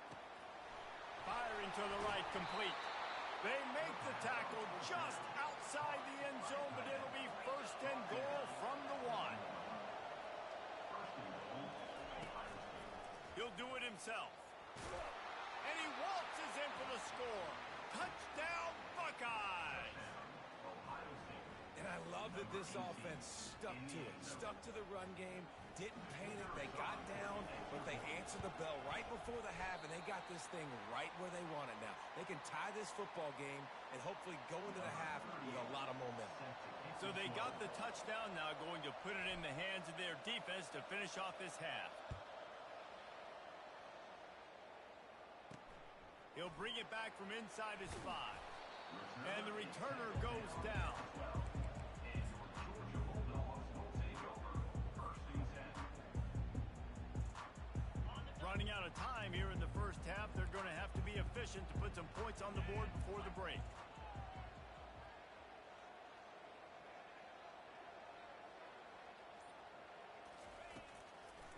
Firing to the right, complete. They make the tackle just outside the end zone, but it'll be first and goal from the 1. He'll do it himself. And he waltzes in for the score. Touchdown, Buckeyes! And I love that this offense stuck to it. Stuck to the run game. Didn't panic. They got down, but they answered the bell right before the half, and they got this thing right where they want it now. They can tie this football game and hopefully go into the half with a lot of momentum. So they got the touchdown now, going to put it in the hands of their defense to finish off this half. He'll bring it back from inside his 5. And the returner goes down. Running out of time here in the first half. They're going to have to be efficient to put some points on the board before the break.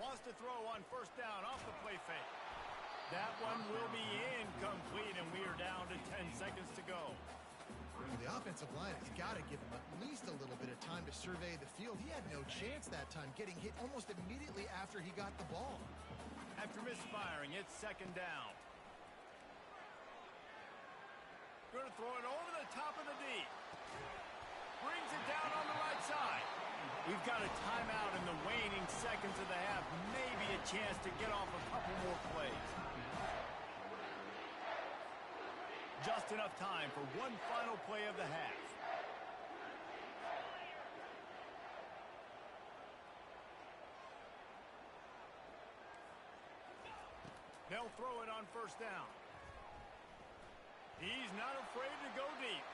Wants to throw on first down off the play fake. That one will be incomplete, and we are down to 10 seconds to go. The offensive line has got to give him at least a little bit of time to survey the field. He had no chance that time, getting hit almost immediately after he got the ball. After misfiring, it's second down. Going to throw it over the top of the D. Brings it down on the right side. We've got a timeout in the waning seconds of the half. Maybe a chance to get off a couple more plays. Just enough time for one final play of the half. They'll throw it on first down. He's not afraid to go deep.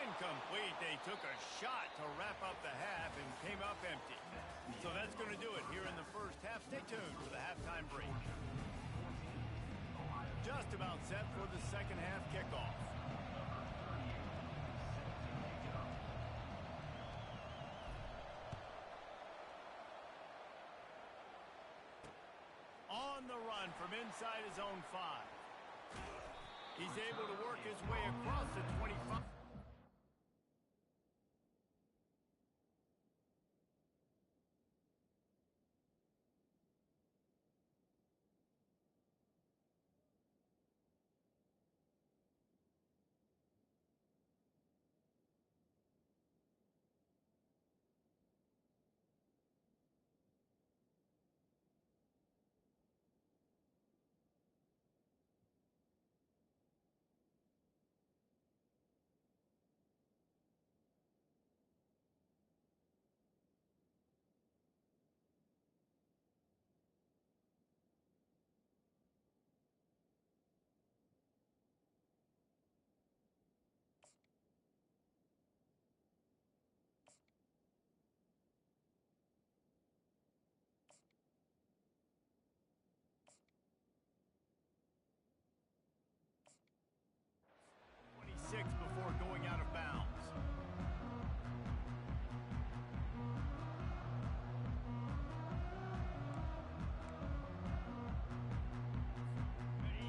Incomplete. They took a shot to wrap up the half and came up empty. So that's going to do it here in the first half. Stay tuned for the halftime break. Just about set for the second half kickoff. On the run from inside his own 5. He's able to work his way across the 25. Before going out of bounds.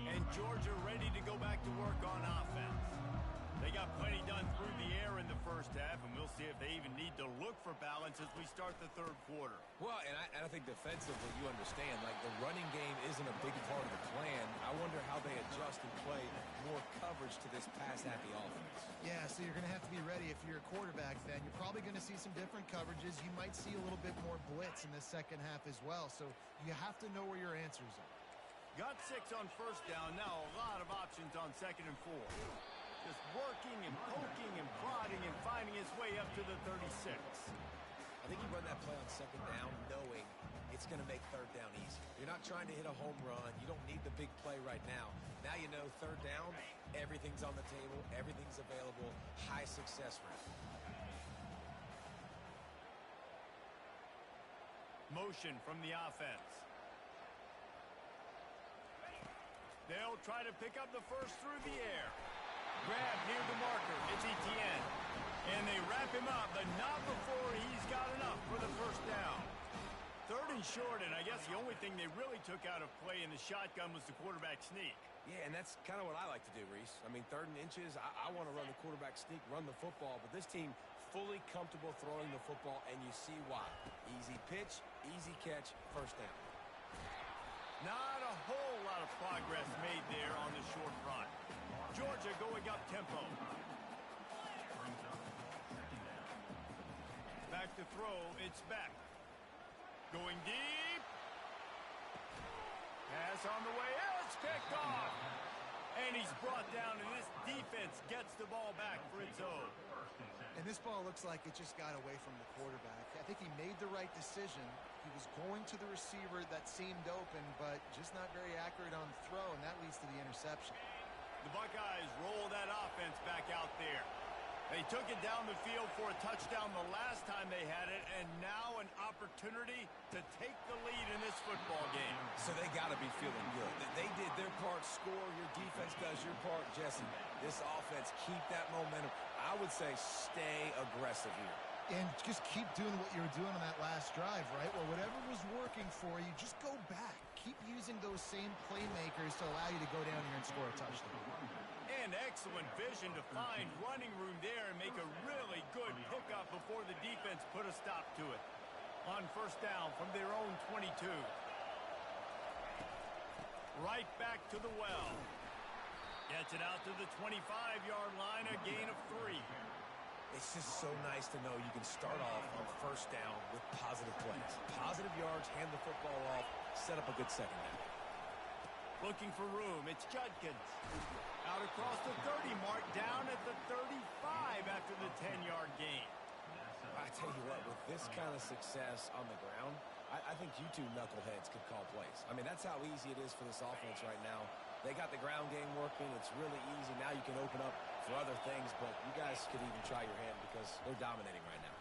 And Georgia ready to go back to work on offense. They got plenty done through the air in the first half, and we'll see if they even need to look for balance as we start the third quarter. Well, and I think defensively, you understand, like the running game isn't a big part of the plan. I wonder how they adjust and play more coverage to this pass-happy offense. Yeah, so you're going to have to be ready if you're a quarterback then. You're probably going to see some different coverages. You might see a little bit more blitz in the second half as well, so you have to know where your answers are. Got 6 on first down. Now a lot of options on second and 4. Just working and poking and prodding and finding his way up to the 36. I think you run that play on second down knowing it's going to make third down easy. You're not trying to hit a home run. You don't need the big play right now. Now you know third down, everything's on the table, everything's available, high success rate. Motion from the offense. They'll try to pick up the first through the air. Grab near the marker. It's Etienne. And they wrap him up, but not before he's got enough for the first down. Third and short, and I guess the only thing they really took out of play in the shotgun was the quarterback sneak. Yeah, and that's kind of what I like to do, Reese. I mean, 3rd and inches, I want to run the quarterback sneak, run the football, but this team fully comfortable throwing the football, and you see why. Easy pitch, easy catch, first down. Not a whole lot of progress made there on the short run. Georgia going up tempo. Back to throw, it's Beck. Going deep. Pass on the way, it's picked off. And he's brought down, and this defense gets the ball back for its own. And this ball looks like it just got away from the quarterback. I think he made the right decision. He was going to the receiver that seemed open, but just not very accurate on the throw, and that leads to the interception. The Buckeyes roll that offense back out there. They took it down the field for a touchdown the last time they had it, and now an opportunity to take the lead in this football game. So they got to be feeling good. They did their part, score. Your defense does your part, Jesse. This offense, keep that momentum. I would say stay aggressive here. And just keep doing what you were doing on that last drive, right? Well, whatever was working for you, just go back. Keep using those same playmakers to allow you to go down here and score a touchdown. And excellent vision to find running room there and make a really good pickup before the defense put a stop to it. On first down from their own 22. Right back to the well. Gets it out to the 25-yard line, a gain of 3. It's just so nice to know you can start off on first down with positive plays. Positive yards, hand the football off, set up a good second down. Looking for room, it's Judkins. Out across the 30 mark, down at the 35 after the 10-yard gain. I tell you what, with this kind of success on the ground, I think you two knuckleheads could call plays. I mean, that's how easy it is for this offense right now. They got the ground game working. It's really easy. Now you can open up for other things, but you guys could even try your hand because they're dominating right now.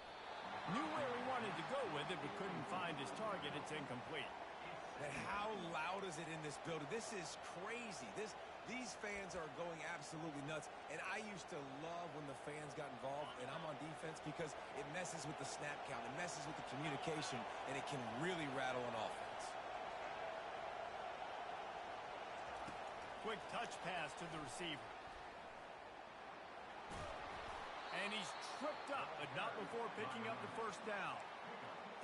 Knew where he wanted to go with it, but couldn't find his target. It's incomplete. And how loud is it in this building? This is crazy. These fans are going absolutely nuts. And I used to love when the fans got involved, and I'm on defense because it messes with the snap count. It messes with the communication, and it can really rattle an offense. Quick touch pass to the receiver. And he's tripped up, but not before picking up the first down.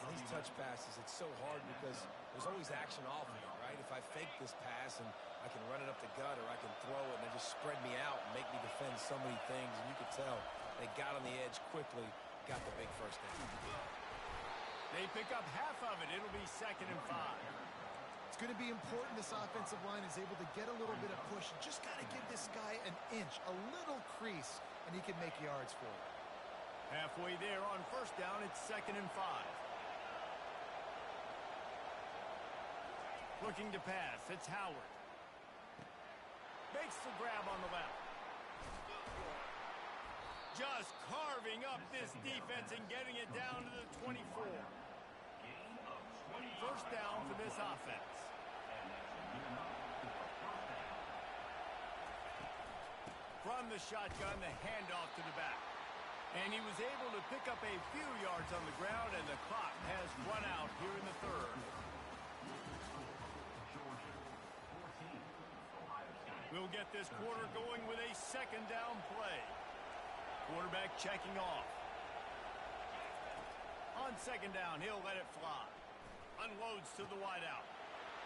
And these touch passes, it's so hard because there's always action off of it, right? If I fake this pass and I can run it up the gut or I can throw it and it just spread me out and make me defend so many things. And you could tell they got on the edge quickly, got the big first down. They pick up half of it. It'll be 2nd and 5. It's going to be important this offensive line is able to get a little bit of push. You just got to give this guy an inch, a little crease, and he can make yards for it. Halfway there on first down, it's 2nd and 5. Looking to pass, it's Howard. Makes the grab on the left. Just carving up this defense and getting it down to the 24. First down for this offense. From the shotgun, the handoff to the back. And he was able to pick up a few yards on the ground, and the clock has run out here in the 3rd. We'll get this quarter going with a 2nd down play. Quarterback checking off. On 2nd down, he'll let it fly. Unloads to the wideout.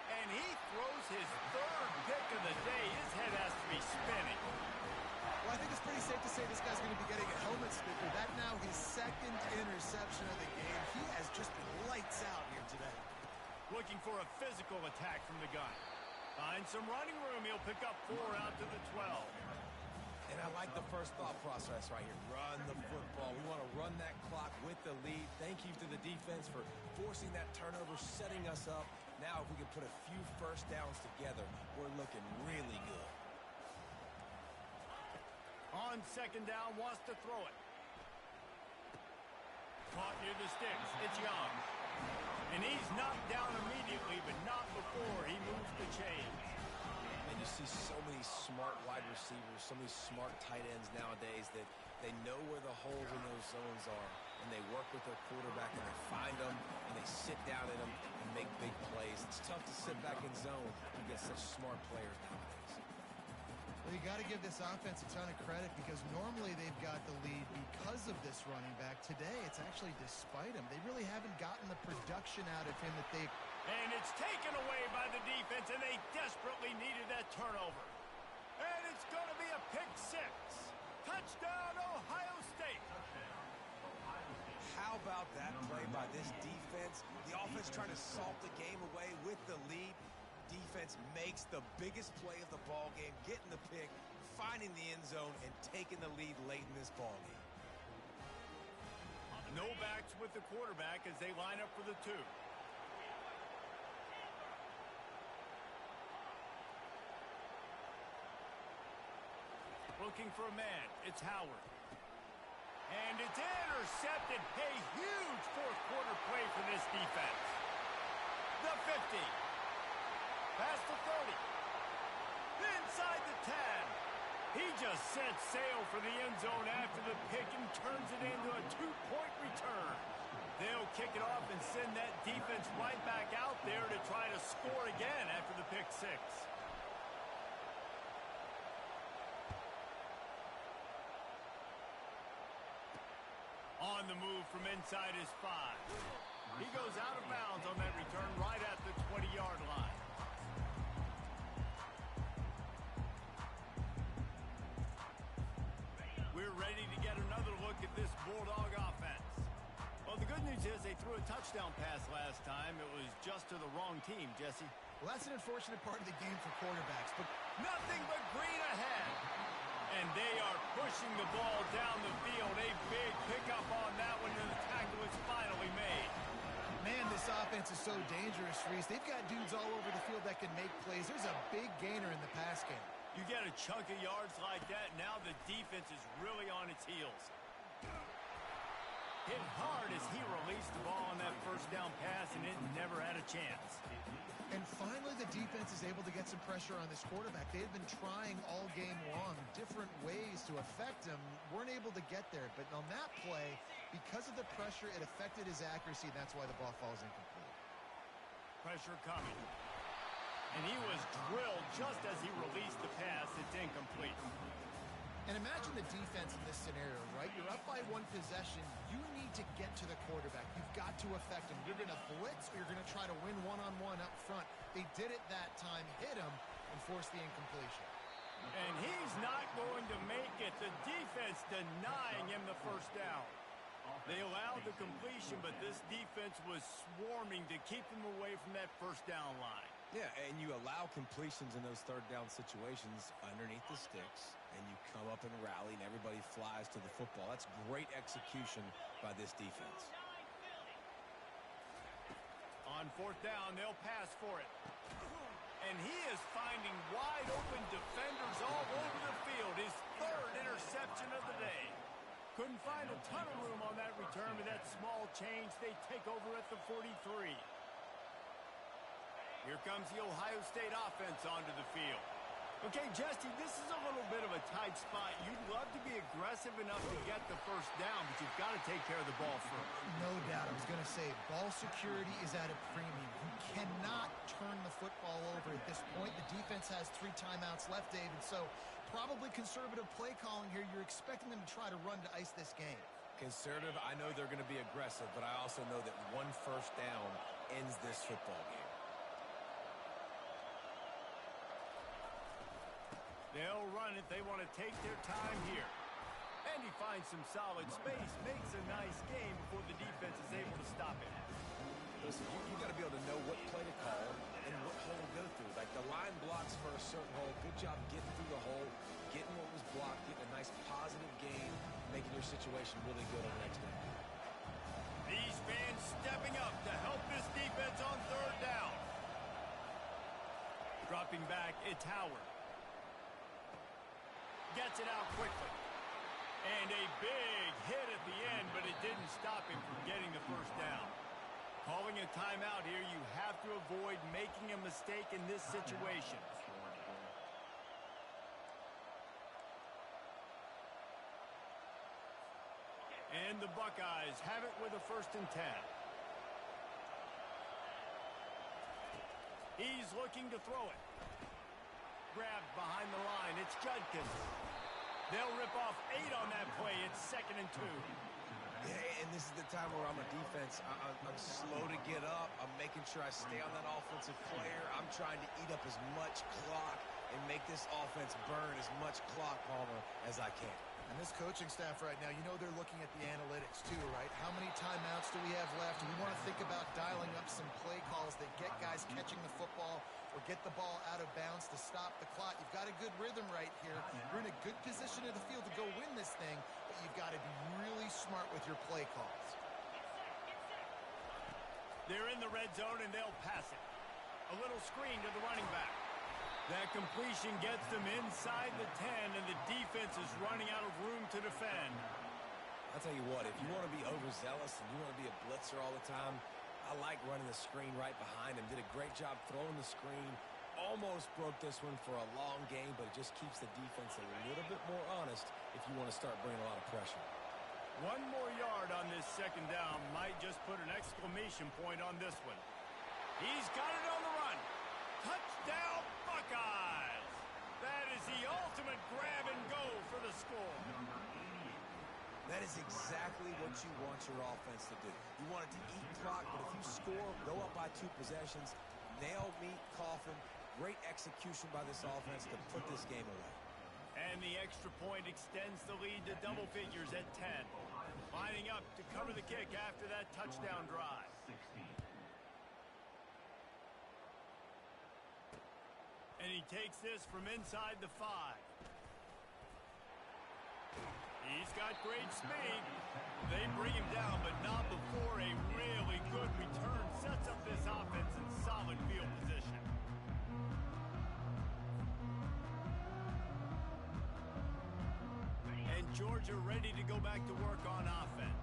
And he throws his 3rd pick of the day. His head has to be spinning. Well, I think it's pretty safe to say this guy's going to be getting a helmet sticker. That now his 2nd interception of the game. He has just lights out here today. Looking for a physical attack from the gun. Finds some running room. He'll pick up 4 out to the 12. And I like the first thought process right here. Run the football. We want to run that clock with the lead. Thank you to the defense for forcing that turnover, setting us up. Now, if we can put a few first downs together, we're looking really good. On 2nd down, wants to throw it. Caught near the sticks. It's Young. And he's knocked down immediately, but not before he moves the chains. And you see so many smart wide receivers, so many smart tight ends nowadays that they know where the holes in those zones are, and they work with their quarterback, and they find them, and they sit down in them and make big plays. It's tough to sit back in zone and get such smart players nowadays. Well, you got to give this offense a ton of credit because normally they've got the lead because of this running back. Today, it's actually despite him. They really haven't gotten the production out of him that they... And it's taken away by the defense, and they desperately needed that turnover. And it's going to be a pick 6. Touchdown, Ohio State. How about that play by this defense? The offense trying to salt the game away with the lead. Defense makes the biggest play of the ball game, getting the pick, finding the end zone, and taking the lead late in this ball game. No backs with the quarterback as they line up for the 2. Looking for a man. It's Howard. And it's intercepted. A huge 4th quarter play for this defense. The 50. Past the 30. Inside the 10. He just set sail for the end zone after the pick and turns it into a 2-point return. They'll kick it off and send that defense right back out there to try to score again after the pick 6. On the move from inside his 5. He goes out of bounds on that return right at the 20-yard line. We're ready to get another look at this Bulldog offense. Well, the good news is they threw a touchdown pass last time. It was just to the wrong team, Jesse. Well, that's an unfortunate part of the game for quarterbacks, but nothing but green ahead. And they are pushing the ball down the field. A big pickup on that one, and the tackle is finally made. Man, this offense is so dangerous, Reese. They've got dudes all over the field that can make plays. There's a big gainer in the pass game. You get a chunk of yards like that, now the defense is really on its heels. Hit hard as he released the ball on that first down pass, and it never had a chance. And finally, the defense is able to get some pressure on this quarterback. They had been trying all game long different ways to affect him, weren't able to get there. But on that play, because of the pressure, it affected his accuracy, and that's why the ball falls incomplete. Pressure coming. And he was drilled just as he released the pass. It's incomplete. And imagine the defense in this scenario, right? You're up by one possession. You need to get to the quarterback. You've got to affect him. You're going to blitz, or you're going to try to win one-on-one up front. They did it that time, hit him, and forced the incompletion. And he's not going to make it. The defense denying him the first down. They allowed the completion, but this defense was swarming to keep him away from that first down line. Yeah, and you allow completions in those third down situations underneath the sticks, and you come up and rally, and everybody flies to the football. That's great execution by this defense. On fourth down, they'll pass for it. And he is finding wide open defenders all over the field. His third interception of the day. Couldn't find a ton of room on that return with that small change. They take over at the 43. Here comes the Ohio State offense onto the field. Okay, Jesse, this is a little bit of a tight spot. You'd love to be aggressive enough to get the first down, but you've got to take care of the ball first. No doubt. I was going to say, ball security is at a premium. You cannot turn the football over at this point. The defense has 3 timeouts left, David, so probably conservative play calling here. You're expecting them to try to run to ice this game. Conservative, I know they're going to be aggressive, but I also know that one first down ends this football game. They'll run it. They want to take their time here. And he finds some solid space, makes a nice game before the defense is able to stop it. Listen, you got to be able to know what play to call and what hole to go through. Like the line blocks for a certain hole. Good job getting through the hole, getting what was blocked, getting a nice positive gain, making your situation really good on the next day. These fans stepping up to help this defense on third down. Dropping back, it's Howard. Gets it out quickly. And a big hit at the end, but it didn't stop him from getting the first down. Calling a timeout here, you have to avoid making a mistake in this situation. And the Buckeyes have it with a 1st and 10. He's looking to throw it. Grabbed behind the line. It's Judkins. They'll rip off 8 on that play. It's 2nd and 2. Yeah, and this is the time where I'm a defense. I'm slow to get up. I'm making sure I stay on that offensive player. I'm trying to eat up as much clock and make this offense burn as much clock, Palmer, as I can. And this coaching staff right now, you know they're looking at the analytics too, right? How many timeouts do we have left? We want to think about dialing up some play calls that get guys catching the football or get the ball out of bounds to stop the clock. You've got a good rhythm right here. You're in a good position in the field to go win this thing, but you've got to be really smart with your play calls. They're in the red zone, and they'll pass it. A little screen to the running back. That completion gets them inside the 10, and the defense is running out of room to defend. I'll tell you what, if you want to be overzealous and you want to be a blitzer all the time, I like running the screen right behind him. Did a great job throwing the screen. Almost broke this one for a long game, but it just keeps the defense a little bit more honest if you want to start bringing a lot of pressure. 1 more yard on this 2nd down might just put an exclamation point on this one. He's got it on the run. Touchdown, Buckeyes! That is the ultimate grab and go for the score. That is exactly what you want your offense to do. You want it to eat clock, but if you score, go up by 2 possessions, nail, meet, coffin. Great execution by this offense to put this game away. And the extra point extends the lead to double figures at 10. Lining up to cover the kick after that touchdown drive. And he takes this from inside the 5. He's got great speed. They bring him down, but not before a really good return sets up this offense in solid field position. And Georgia ready to go back to work on offense.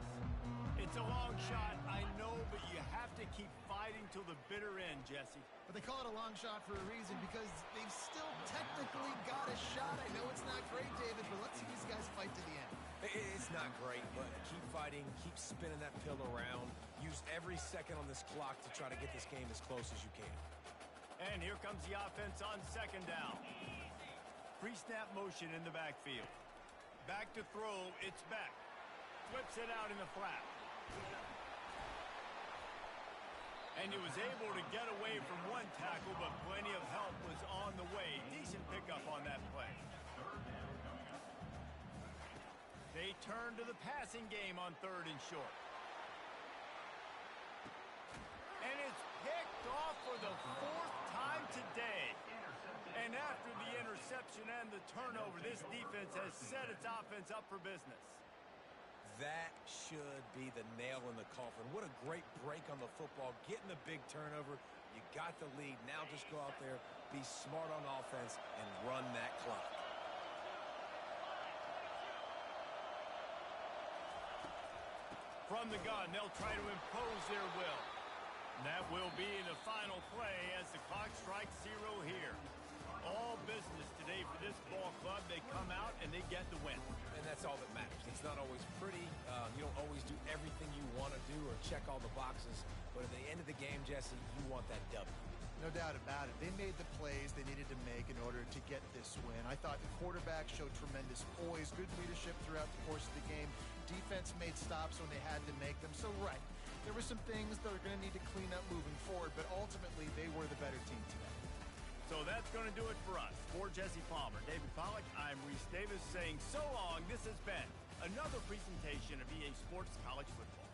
It's a long shot, I know, but you have to keep fighting till the bitter end, Jesse. But they call it a long shot for a reason, because they've still technically got a shot. I know it's not great, David, but let's see these guys fight to the end. It's not great, but keep fighting, keep spinning that pill around. Use every second on this clock to try to get this game as close as you can. And here comes the offense on second down. Pre-snap motion in the backfield. Back to throw, it's Beck. Flips it out in the flat. And he was able to get away from one tackle, but plenty of help was on the way. Decent pickup on that play. They turn to the passing game on 3rd and short. And it's picked off for the 4th time today. And after the interception and the turnover, this defense has set its offense up for business. That should be the nail in the coffin. What a great break on the football. Getting the big turnover. You got the lead. Now just go out there, be smart on offense, and run that clock. From the gun, they'll try to impose their will. That will be the final play as the clock strikes 0 here. All business today for this ball club. They come out and they get the win. And that's all that matters. It's not always pretty. You don't always do everything you want to do or check all the boxes. But at the end of the game, Jesse, you want that W. No doubt about it. They made the plays they needed to make in order to get this win. I thought the quarterback showed tremendous poise, good leadership throughout the course of the game. Defense made stops when they had to make them. So, right, there were some things that are going to need to clean up moving forward, but ultimately they were the better team today. So that's going to do it for us. For Jesse Palmer, David Pollack, I'm Reese Davis saying so long. This has been another presentation of EA Sports College Football.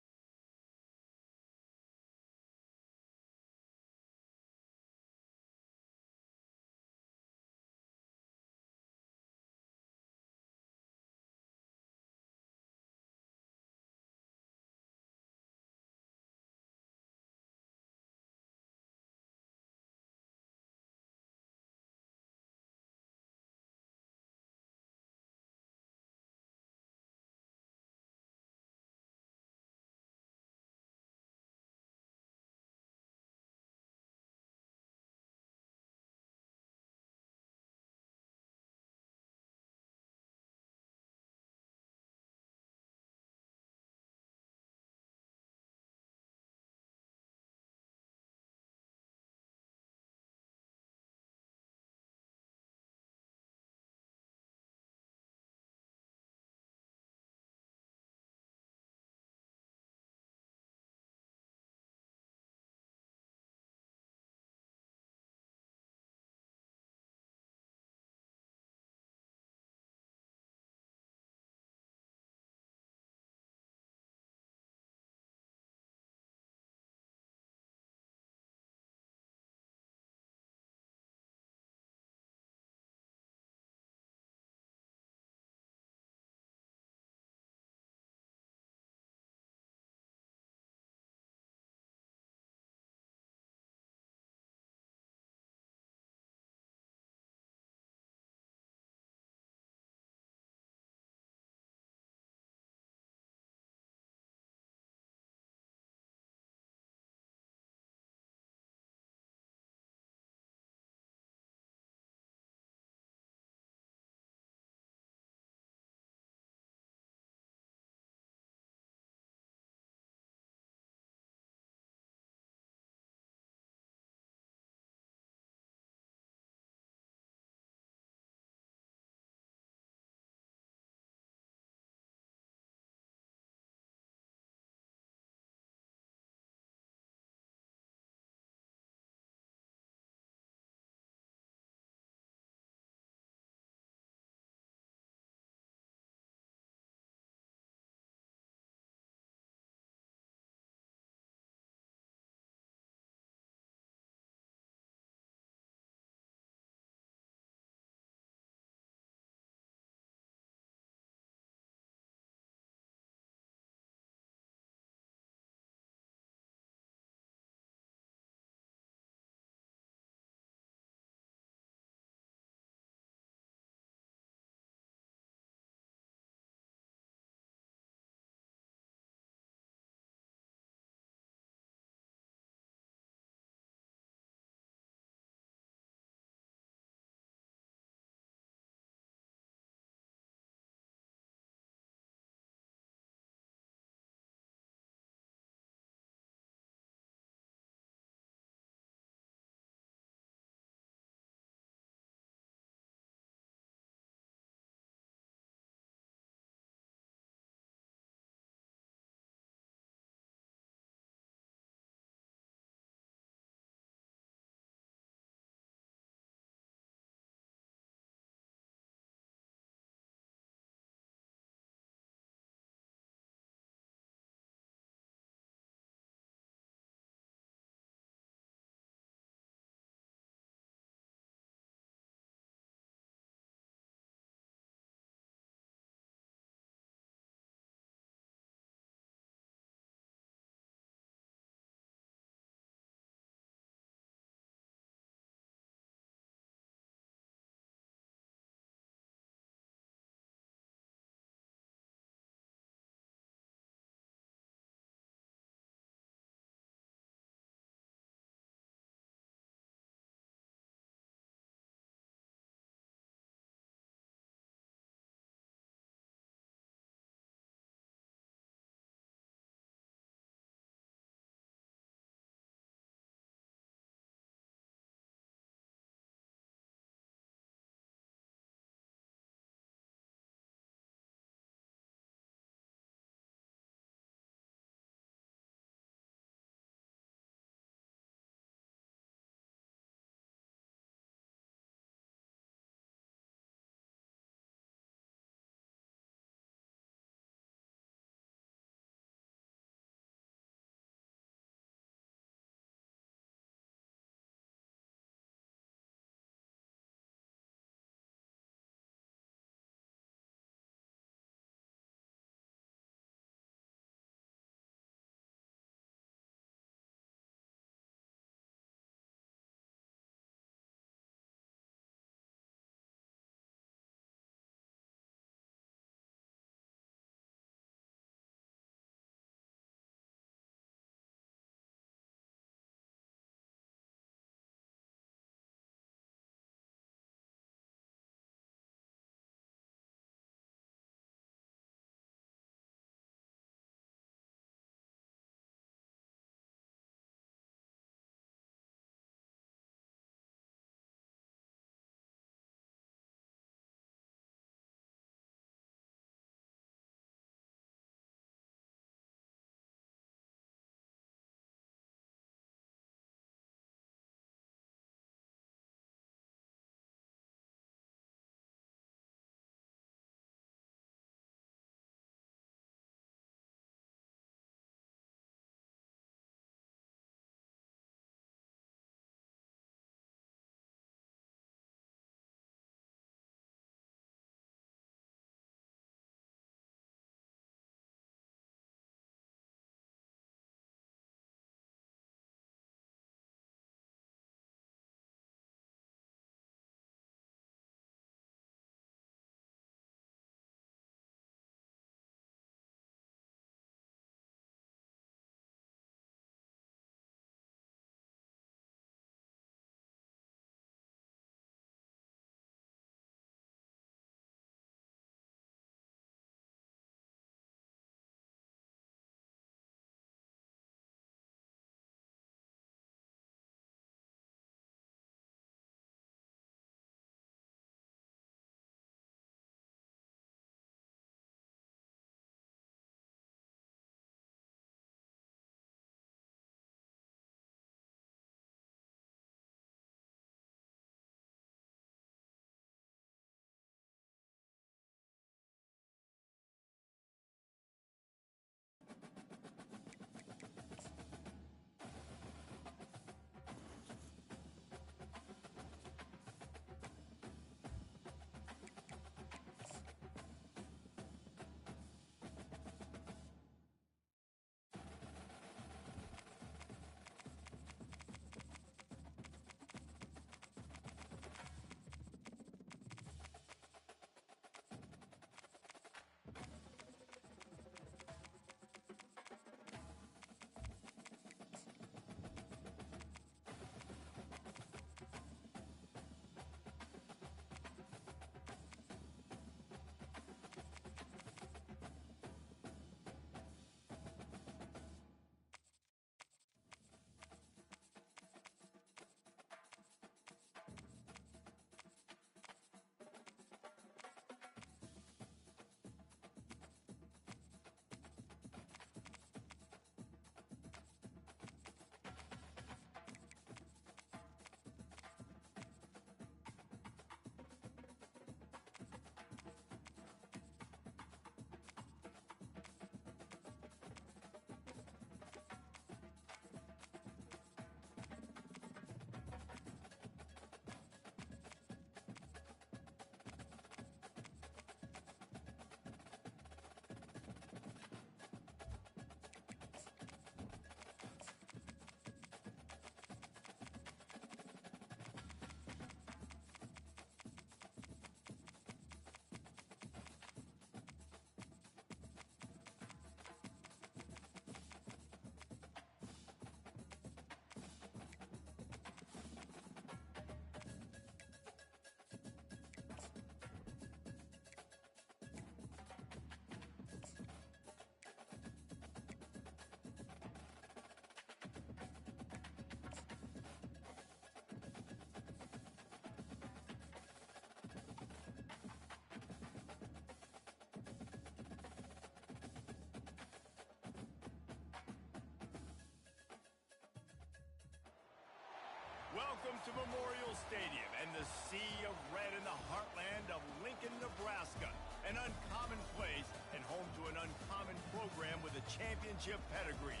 Welcome to Memorial Stadium and the sea of red in the heartland of Lincoln, Nebraska. An uncommon place and home to an uncommon program with a championship pedigree.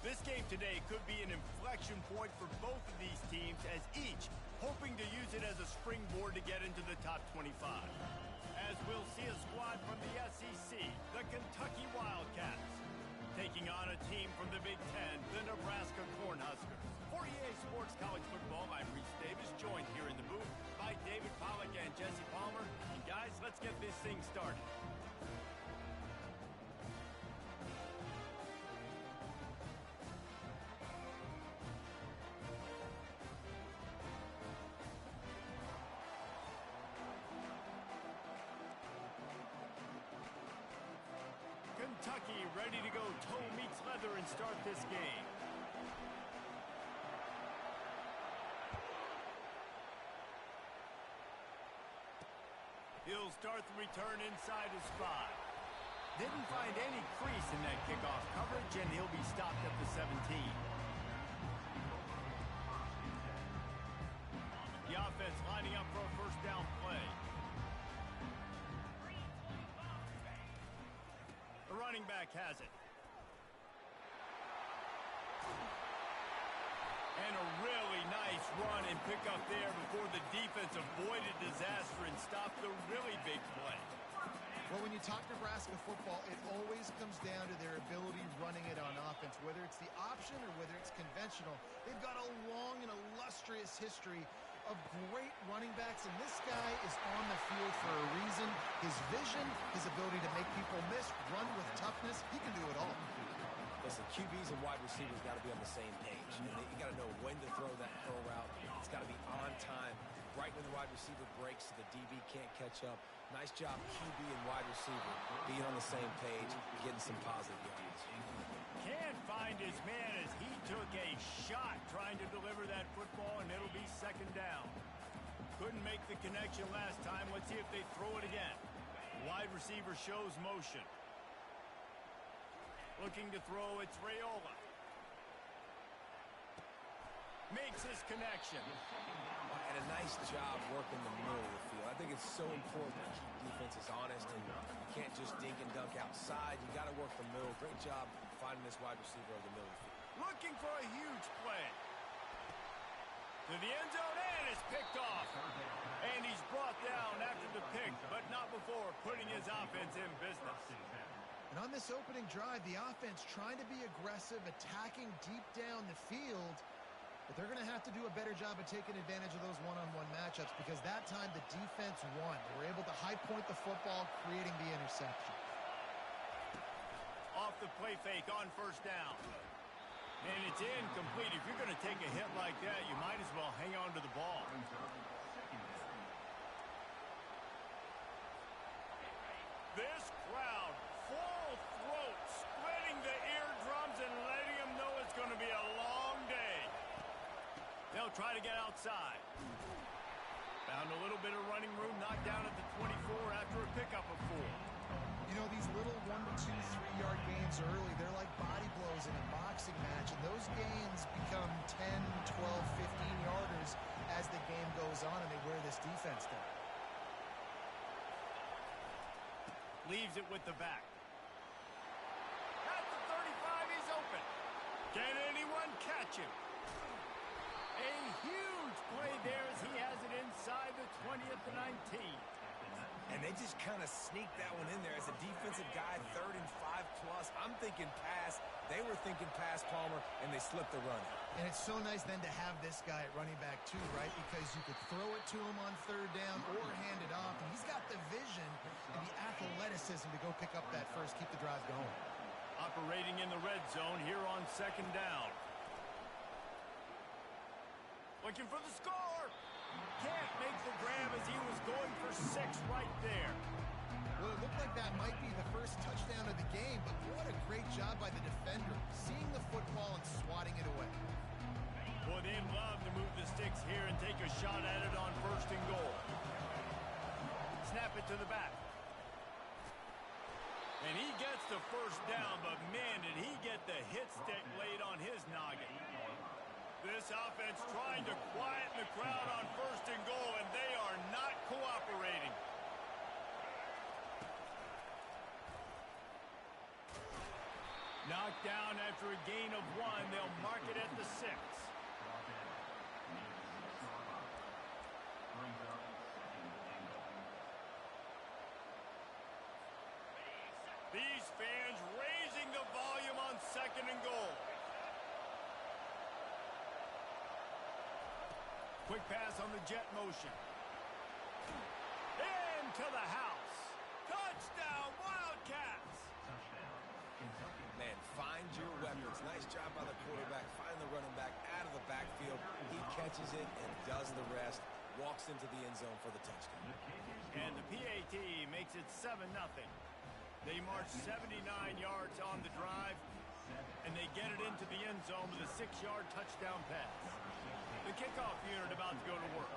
This game today could be an inflection point for both of these teams, as each hoping to use it as a springboard to get into the top 25. As we'll see a squad from the SEC, the Kentucky Wildcats, taking on a team from the Big Ten, the Nebraska Cornhuskers. For EA Sports College Football, I'm Reese Davis, joined here in the booth by David Pollack and Jesse Palmer. And guys, let's get this thing started. Kentucky ready to go toe meets leather and start this game. He'll start the return inside his 5. Didn't find any crease in that kickoff coverage, and he'll be stopped at the 17. The offense lining up for a first down play. The running back has it. And a really nice run and pick up there before the defense avoided disaster and stopped the really big play. Well, when you talk Nebraska football, it always comes down to their ability running it on offense, whether it's the option or whether it's conventional. They've got a long and illustrious history of great running backs, and this guy is on the field for a reason. His vision, his ability to make people miss, run with toughness, he can do it all. Listen, QBs and wide receivers got to be on the same page. And you got to know when to throw that throw route. It's got to be on time, right when the wide receiver breaks so the DB can't catch up. Nice job, QB and wide receiver, being on the same page, getting some positive yards. Can't find his man as he took a shot trying to deliver that football, and it'll be second down. Couldn't make the connection last time. Let's see if they throw it again. Wide receiver shows motion. Looking to throw, it's Raiola. Makes his connection. And a nice job working the middle of the field. I think it's so important to keep defenses honest, and you can't just dink and dunk outside. You got to work the middle. Great job finding this wide receiver over the middle of the field. Looking for a huge play. To the end zone, and it's picked off. And he's brought down after the pick, but not before putting his offense in business. And on this opening drive, the offense trying to be aggressive, attacking deep down the field, but they're going to have to do a better job of taking advantage of those one-on-one matchups, because that time the defense won. They were able to high point the football, creating the interception. Off the play fake on first down. And it's incomplete. If you're going to take a hit like that, you might as well hang on to the ball. This crowd, full throat, splitting the eardrums and letting them know it's going to be a long day. They'll try to get outside. Found a little bit of running room, knocked down at the 24 after a pickup of 4. You know, these little 1 to 2, 3-yard gains early, they're like body blows in a boxing match, and those gains become 10, 12, 15-yarders as the game goes on, and they wear this defense down. Leaves it with the back. At the 35, he's open. Can anyone catch him? A huge play there as he has it inside the 20 at the 19. And they just kind of sneaked that one in there as a defensive guy, 3rd and 5+. I'm thinking pass. They were thinking pass, Palmer, and they slipped the run. And it's so nice then to have this guy at running back too, right? Because you could throw it to him on 3rd down or hand it off. And he's got the vision and the athleticism to go pick up that first, keep the drive going. Operating in the red zone here on 2nd down. Looking for the score. Can't make the grab as he was going for 6 right there. Well, it looked like that might be the first touchdown of the game, but what a great job by the defender, seeing the football and swatting it away. Boy, they'd love to move the sticks here and take a shot at it on 1st and goal. Snap it to the back. And he gets the first down, but man, did he get the hit stick laid on his noggin. This This offense trying to quieten the crowd on 1st and goal, and they are not cooperating. Knocked down after a gain of 1. They'll mark it at the 6. These fans raising the volume on 2nd and goal. Quick pass on the jet motion. Into the house. Touchdown, Wildcats. Man, find your weapons. Nice job by the quarterback. Find the running back out of the backfield. He catches it and does the rest. Walks into the end zone for the touchdown. And the PAT makes it 7-0. They march 79 yards on the drive, and they get it into the end zone with a 6-yard touchdown pass. The kickoff unit about to go to work.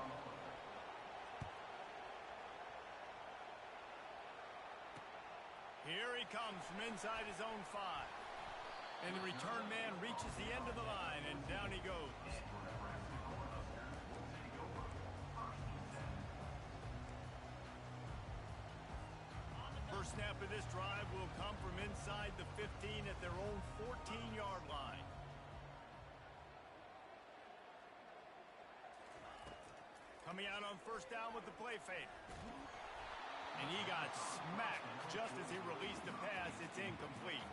Here he comes from inside his own 5. And the return man reaches the end of the line, and down he goes. First snap of this drive will come from inside the 15 at their own 14-yard line. Coming out on 1st down with the play fake. And he got smacked just as he released the pass. It's incomplete.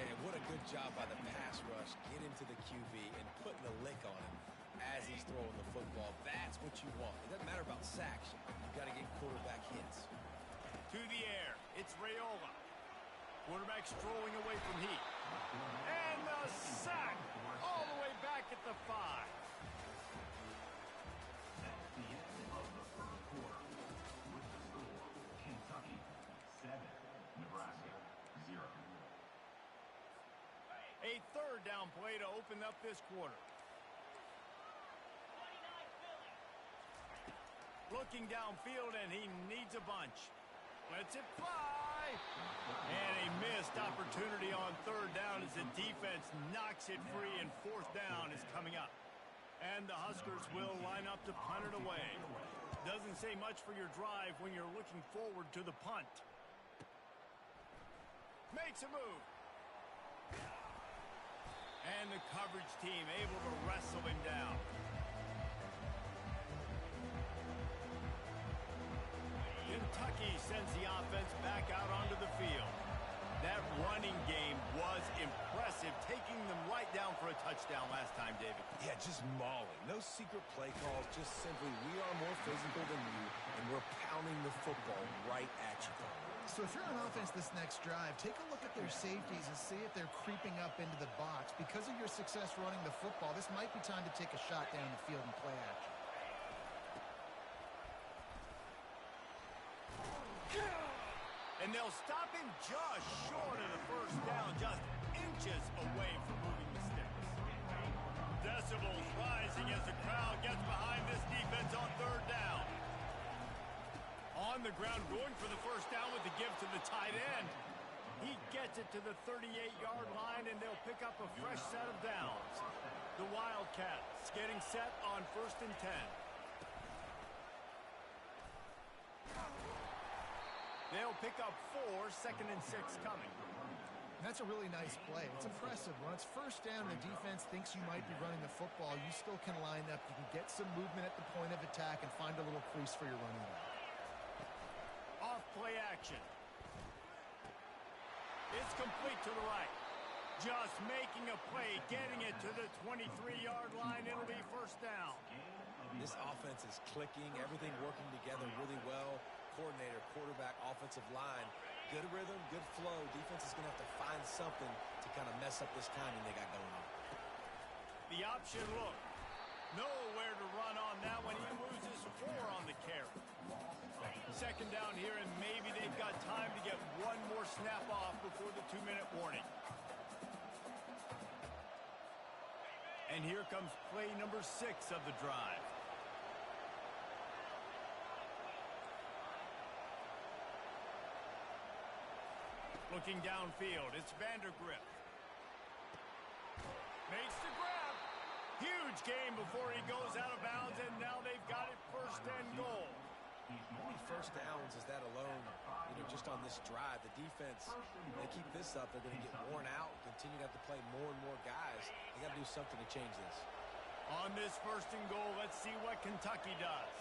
And what a good job by the pass rush. Get into the QB and putting the lick on him as he's throwing the football. That's what you want. It doesn't matter about sacks. You've got to get quarterback hits. To the air. It's Raiola. Quarterback strolling away from heat. And the sack all the way back at the 5. A 3rd down play to open up this quarter. Looking downfield, and he needs a bunch. Lets it fly. And a missed opportunity on 3rd down as the defense knocks it free, and 4th down is coming up. And the Huskers will line up to punt it away. Doesn't say much for your drive when you're looking forward to the punt. Makes a move. And the coverage team able to wrestle him down. Kentucky sends the offense back out onto the field. That running game was impressive, taking them right down for a touchdown last time, David. Yeah, just mauling. No secret play calls, just simply we are more physical than you, and we're pounding the football right at you. So if you're on offense this next drive, take a look at their safeties and see if they're creeping up into the box. Because of your success running the football, this might be time to take a shot down the field and play action. And they'll stop him just short of the 1st down, just inches away from moving the sticks. Decibels rising as the crowd gets behind this defense on 3rd down. On the ground, going for the 1st down with the give to the tight end. He gets it to the 38-yard line, and they'll pick up a fresh set of downs. The Wildcats getting set on 1st and 10. They'll pick up 4, 2nd and 6 coming. That's a really nice play. It's impressive. When it's 1st down and the defense thinks you might be running the football, you still can line up. You can get some movement at the point of attack and find a little crease for your running back. Off play action. It's complete to the right. Just making a play, getting it to the 23-yard line. It'll be 1st down. This offense is clicking, everything working together really well. Coordinator, quarterback, offensive line. Good rhythm, good flow. Defense is going to have to find something to kind of mess up this timing they got going on. The option look. Nowhere to run on that one. He loses 4 on the carry. 2nd down here, and maybe they've got time to get one more snap off before the 2-minute warning. And here comes play number 6 of the drive. Looking downfield, it's Vandergrift. Makes the grab. Huge game before he goes out of bounds, and now they've got it first and goal. How many first downs is that alone, just on this drive? The defense, they keep this up, they're going to get worn out, continue to have to play more and more guys. They got to do something to change this. On this first and goal, let's see what Kentucky does.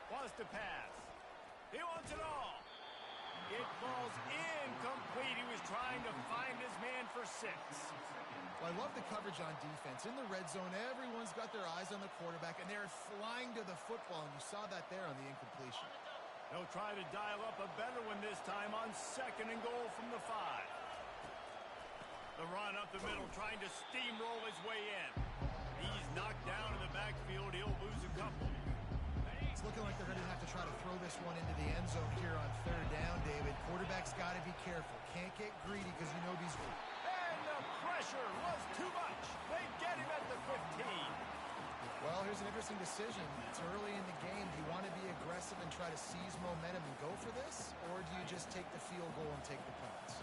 Wants to pass. He wants it all. It falls incomplete. He was trying to find his man for 6. Well, I love the coverage on defense. In the red zone, everyone's got their eyes on the quarterback, and they're flying to the football, and you saw that there on the incompletion. They'll try to dial up a better one this time on second and goal from the 5. The run up the middle, trying to steamroll his way in. He's knocked down in the backfield. He'll lose a couple. It's looking like they're going to have to try to throw this one into the end zone here on third down, David. Quarterback's got to be careful. Can't get greedy because you know these... And the pressure was too much. They get him at the 15. Well, here's an interesting decision. It's early in the game. Do you want to be aggressive and try to seize momentum and go for this? Or do you just take the field goal and take the points?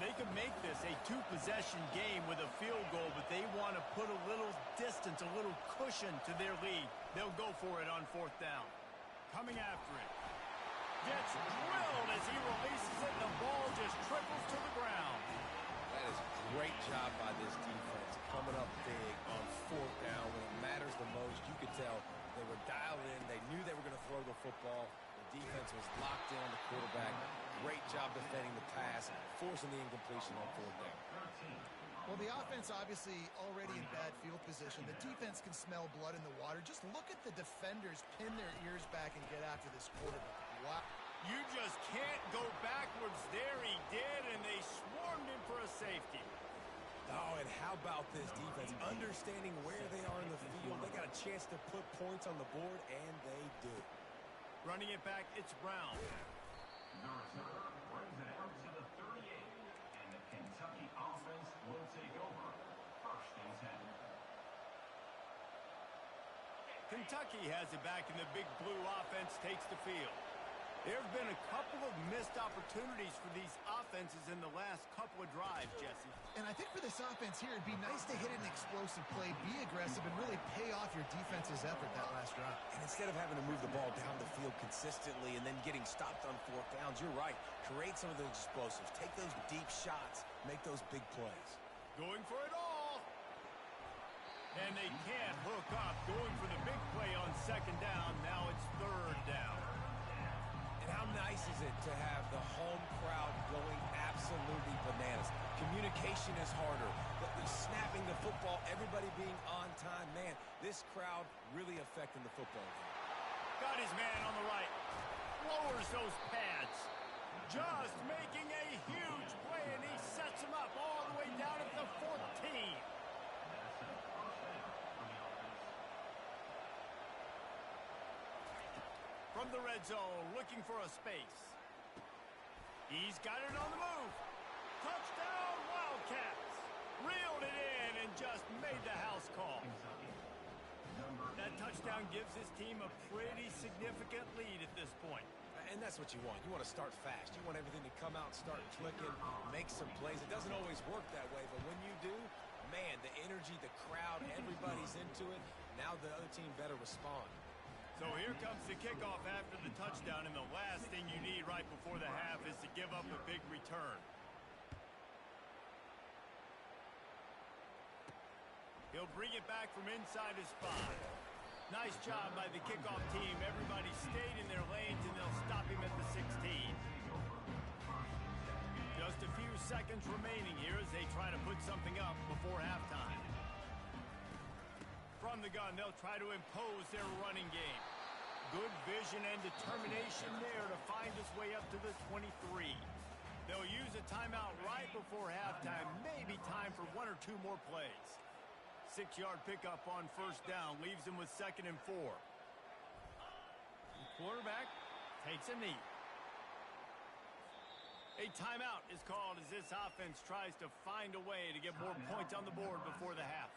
They could make this a 2-possession game with a field goal, but they want to put a little distance, a little cushion to their lead. They'll go for it on fourth down. Coming after it. Gets drilled as he releases it, and the ball just trickles to the ground. That is a great job by this defense, coming up big on fourth down when it matters the most. You could tell they were dialed in. They knew they were going to throw the football. The defense was locked in on the quarterback. Great job defending the pass, forcing the incompletion on fourth down. Well, the offense obviously already in bad field position. The defense can smell blood in the water. Just look at the defenders pin their ears back and get after this quarterback. Wow. You just can't go backwards there. He did, and they swarmed him for a safety. Oh, and how about this defense? Understanding where they are in the field. They got a chance to put points on the board, and they do. Running it back, it's Brown. The returner brings it out to the 38, and the Kentucky offense will take over. First and 10. Kentucky has it back, and the big blue offense takes the field. There have been a couple of missed opportunities for these offenses in the last couple of drives, Jesse. And I think for this offense here, it'd be nice to hit an explosive play, be aggressive, and really pay off your defense's effort that last drive. And instead of having to move the ball down the field consistently and then getting stopped on fourth downs, you're right. Create some of those explosives. Take those deep shots. Make those big plays. Going for it all. And they can't hook up. Going for the big play on second down. Now it's third down. And how nice is it to have the home crowd going absolutely bananas? Communication is harder. The snapping the football, everybody being on time. Man, this crowd really affecting the football game. Got his man on the right. Lowers those pads. Just making a huge play, and he sets him up all the way down at the 14. From the red zone, looking for a space. He's got it on the move. Touchdown, Wildcats. Reeled it in and just made the house call. That touchdown gives his team a pretty significant lead at this point. And that's what you want. You want to start fast. You want everything to come out, start clicking, make some plays. It doesn't always work that way, but when you do, man, the energy, the crowd, everybody's into it. Now the other team better respond. So here comes the kickoff after the touchdown, and the last thing you need right before the half is to give up a big return. He'll bring it back from inside his 5. Nice job by the kickoff team. Everybody stayed in their lanes, and they'll stop him at the 16. Just a few seconds remaining here as they try to put something up before halftime. From the gun, they'll try to impose their running game. Good vision and determination there to find his way up to the 23. They'll use a timeout right before halftime. Maybe time for 1 or 2 more plays. 6-yard pickup on first down leaves him with 2nd and 4. The quarterback takes a knee. A timeout is called as this offense tries to find a way to get more points on the board before the half.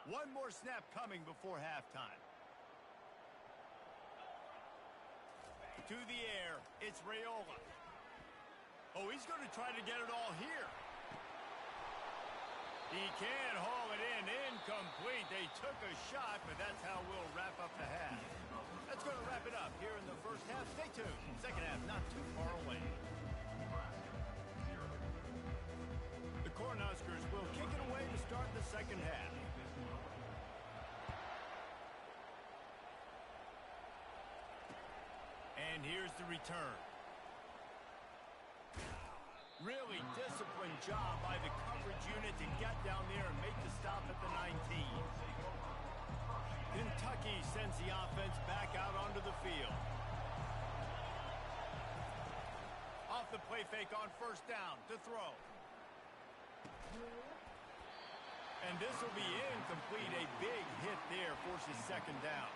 One more snap coming before halftime. To the air, it's Raiola. Oh, he's going to try to get it all here. He can haul it in. Incomplete. They took a shot, but that's how we'll wrap up the half. That's going to wrap it up here in the first half. Stay tuned. Second half not too far away. The Cornhuskers will kick it away to start the second half. And here's the return. Really disciplined job by the coverage unit to get down there and make the stop at the 19. Kentucky sends the offense back out onto the field. Off the play fake on first down to throw. And this will be incomplete. A big hit there forces second down.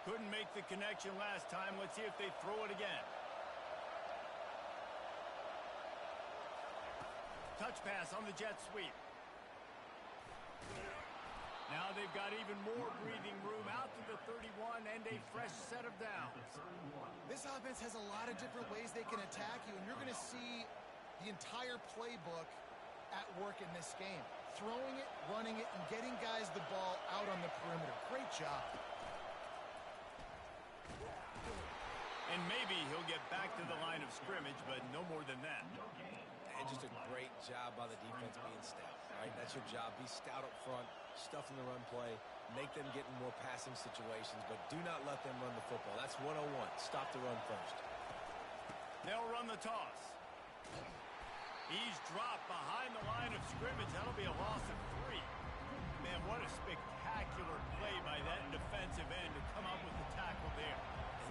Couldn't make the connection last time. Let's see if they throw it again. Touch pass on the jet sweep. Now they've got even more breathing room out to the 31 and a fresh set of downs. This offense has a lot of different ways they can attack you, and you're going to see the entire playbook at work in this game. Throwing it, running it, and getting guys the ball out on the perimeter. Great job. And maybe he'll get back to the line of scrimmage, but no more than that. And just a great job by the defense being stout, right? That's your job. Be stout up front, stuff in the run play, make them get in more passing situations, but do not let them run the football. That's 101. Stop the run first. They'll run the toss. He's dropped behind the line of scrimmage. That'll be a loss of 3. Man, what a spectacular play by that defensive end to come up with the tackle there.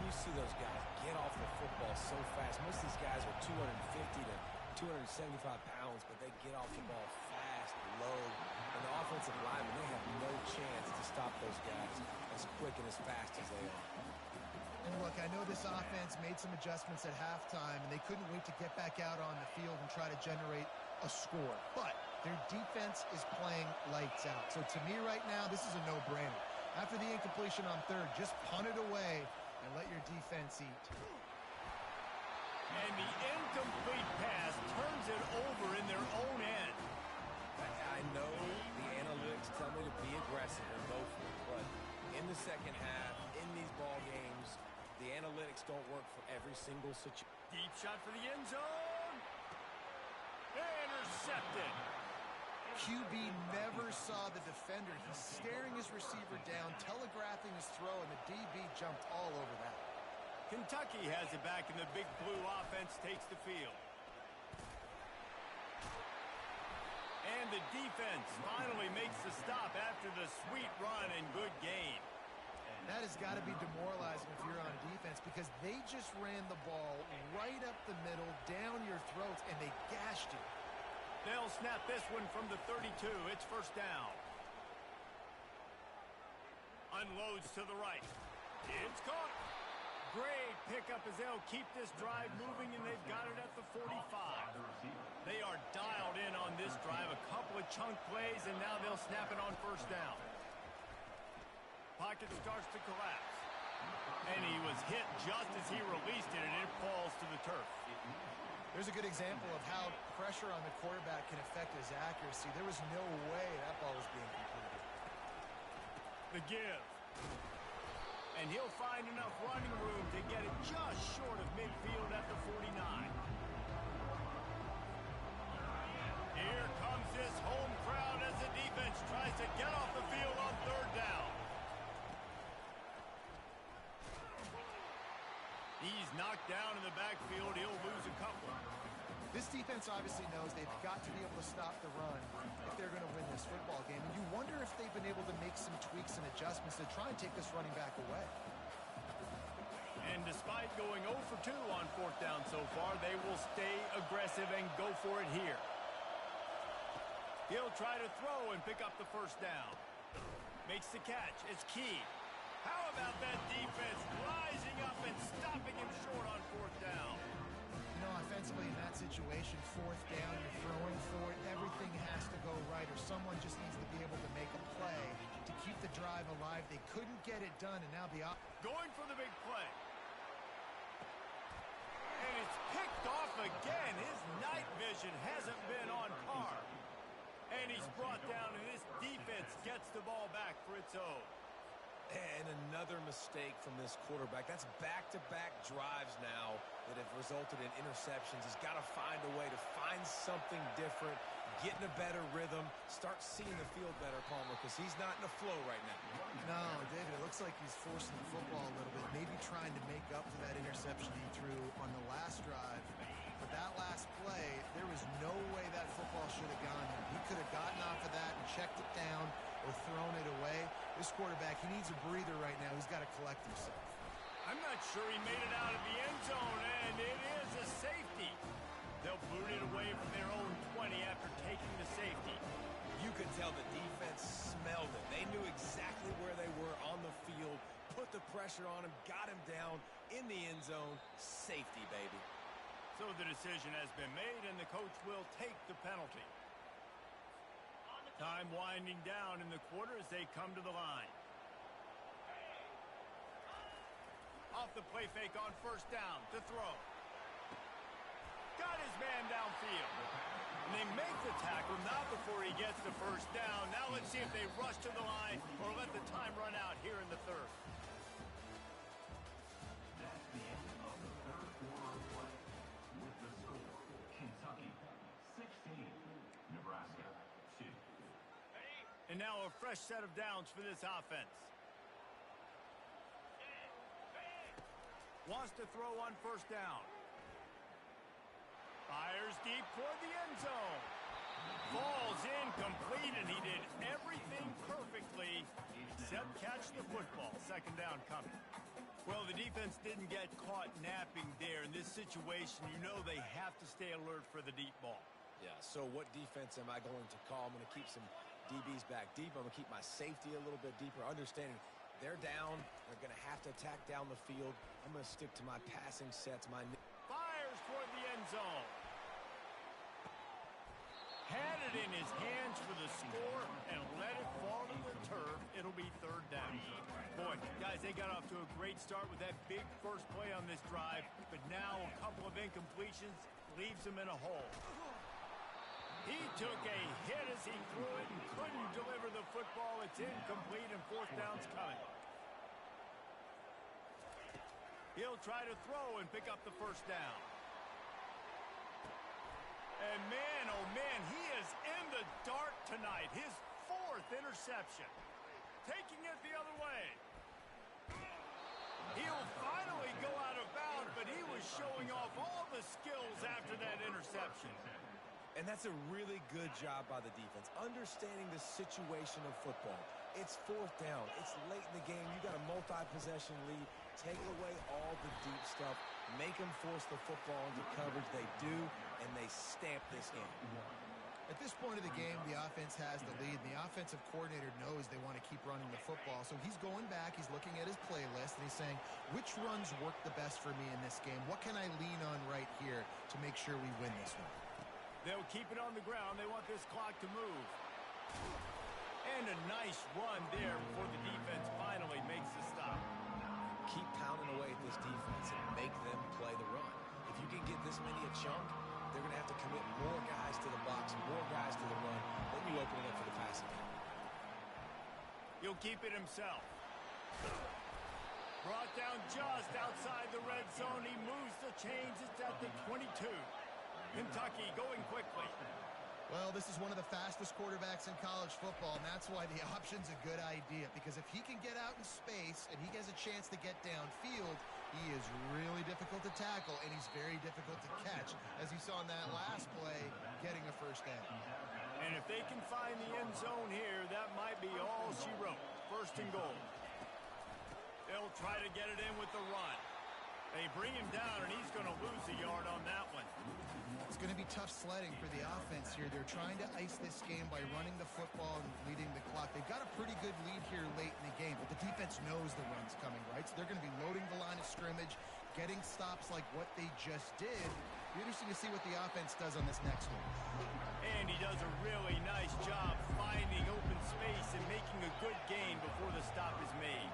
You see those guys get off the football so fast. Most of these guys are 250 to 275 pounds, but they get off the ball fast, low. And the offensive linemen, they have no chance to stop those guys as quick and as fast as they are. And look, I know this offense made some adjustments at halftime, and they couldn't wait to get back out on the field and try to generate a score. But their defense is playing lights out. So to me right now, this is a no-brainer. After the incompletion on third, just punt it away and let your defense eat. And the incomplete pass turns it over in their own end. I know the analytics tell me to be aggressive and go for it, but in the second half, in these ball games, the analytics don't work for every single situation. Deep shot for the end zone. Intercepted. QB never saw the defender. He's staring his receiver down, telegraphing his throw, and the DB jumped all over that. Kentucky has it back, and the big blue offense takes the field. And the defense finally makes the stop after the sweet run and good gain. That has got to be demoralizing if you're on defense, because they just ran the ball right up the middle, down your throats, and they gashed you. They'll snap this one from the 32. It's first down. Unloads to the right. It's caught. Great pickup as they'll keep this drive moving, and they've got it at the 45. They are dialed in on this drive. A couple of chunk plays, and now they'll snap it on first down. Pocket starts to collapse. And he was hit just as he released it, and it falls to the turf. There's a good example of how pressure on the quarterback can affect his accuracy. There was no way that ball was being completed. The give. And he'll find enough running room to get it just short of midfield at the 49. Here comes this home crowd as the defense tries to get off the field on third down. He's knocked down in the backfield. He'll lose a couple. This defense obviously knows they've got to be able to stop the run if they're going to win this football game. And you wonder if they've been able to make some tweaks and adjustments to try and take this running back away. And despite going 0 for 2 on fourth down so far, they will stay aggressive and go for it here. He'll try to throw and pick up the first down. Makes the catch. It's key. How about that defense rising up and stopping him short on fourth down? You know, offensively in that situation, fourth down, you're throwing for it, everything has to go right, or someone just needs to be able to make a play to keep the drive alive. They couldn't get it done, and now the going for the big play. And it's picked off again. His night vision hasn't been on par. And he's brought down, and this defense gets the ball back for its own. And another mistake from this quarterback. That's back-to-back drives now that have resulted in interceptions. He's got to find a way to find something different, get in a better rhythm, start seeing the field better, Palmer, because he's not in a flow right now. No, David, it looks like he's forcing the football a little bit, maybe trying to make up for that interception he threw on the last drive. But that last play, there was no way that football should have gone there. He could have gotten off of that and checked it down or thrown it away. This quarterback, he needs a breather right now. He's got to collect himself. I'm not sure he made it out of the end zone, and it is a safety. They'll boot it away from their own 20 after taking the safety. You could tell the defense smelled it. They knew exactly where they were on the field, put the pressure on him, got him down in the end zone. Safety, baby. So the decision has been made, and the coach will take the penalty. Time winding down in the quarter as they come to the line. Off the play fake on first down to throw. Got his man downfield. And they make the tackle, not before he gets the first down. Now let's see if they rush to the line or let the time run out here in the third. That's the end of the third quarter of play. With the score, Kentucky 16, Nebraska 2. And now a fresh set of downs for this offense. Wants to throw on first down. Fires deep toward the end zone. Falls incomplete, and he did everything perfectly except catch the football. Second down coming. Well, the defense didn't get caught napping there. In this situation, you know they have to stay alert for the deep ball. Yeah, so what defense am I going to call? I'm going to keep some DBs back deep. I'm going to keep my safety a little bit deeper, understanding they're down. They're going to have to attack down the field. I'm going to stick to my passing sets. Fires toward the end zone. Had it in his hands for the score and let it fall to the turf. It'll be third down. Boy, guys, they got off to a great start with that big first play on this drive, but now a couple of incompletions leaves them in a hole. He took a hit as he threw it and couldn't deliver the football. It's incomplete, and fourth down's coming. He'll try to throw and pick up the first down. And man, oh man, he is in the dark tonight. His fourth interception. Taking it the other way. He'll finally go out of bounds, but he was showing off all the skills after that interception. And that's a really good job by the defense, understanding the situation of football. It's fourth down. It's late in the game. You got a multi-possession lead. Take away all the deep stuff. Make them force the football into coverage. They do, and they stamp this in. At this point of the game, the offense has the lead. The offensive coordinator knows they want to keep running the football. So he's going back, he's looking at his playlist, and he's saying, which runs work the best for me in this game? What can I lean on right here to make sure we win this one? They'll keep it on the ground. They want this clock to move. And a nice run there before the defense finally makes the stop. Keep pounding away at this defense and make them play the run. If you can get this many a chunk, they're going to have to commit more guys to the box, more guys to the run. Then you open it up for the passing game. He'll keep it himself. Brought down just outside the red zone. He moves the chains. It's at the 22. Kentucky going quickly. Well, this is one of the fastest quarterbacks in college football, and that's why the option's a good idea, because if he can get out in space and he has a chance to get downfield, he is really difficult to tackle, and he's very difficult to catch, as you saw in that last play, getting a first down. And if they can find the end zone here, that might be all she wrote. First and goal. They'll try to get it in with the run. They bring him down, and he's going to lose a yard on that one. It's going to be tough sledding for the offense here. They're trying to ice this game by running the football and leading the clock. They've got a pretty good lead here late in the game, but the defense knows the run's coming, right? So they're going to be loading the line of scrimmage, getting stops like what they just did, Be interesting to see what the offense does on this next one. And he does a really nice job finding open space and making a good gain before the stop is made.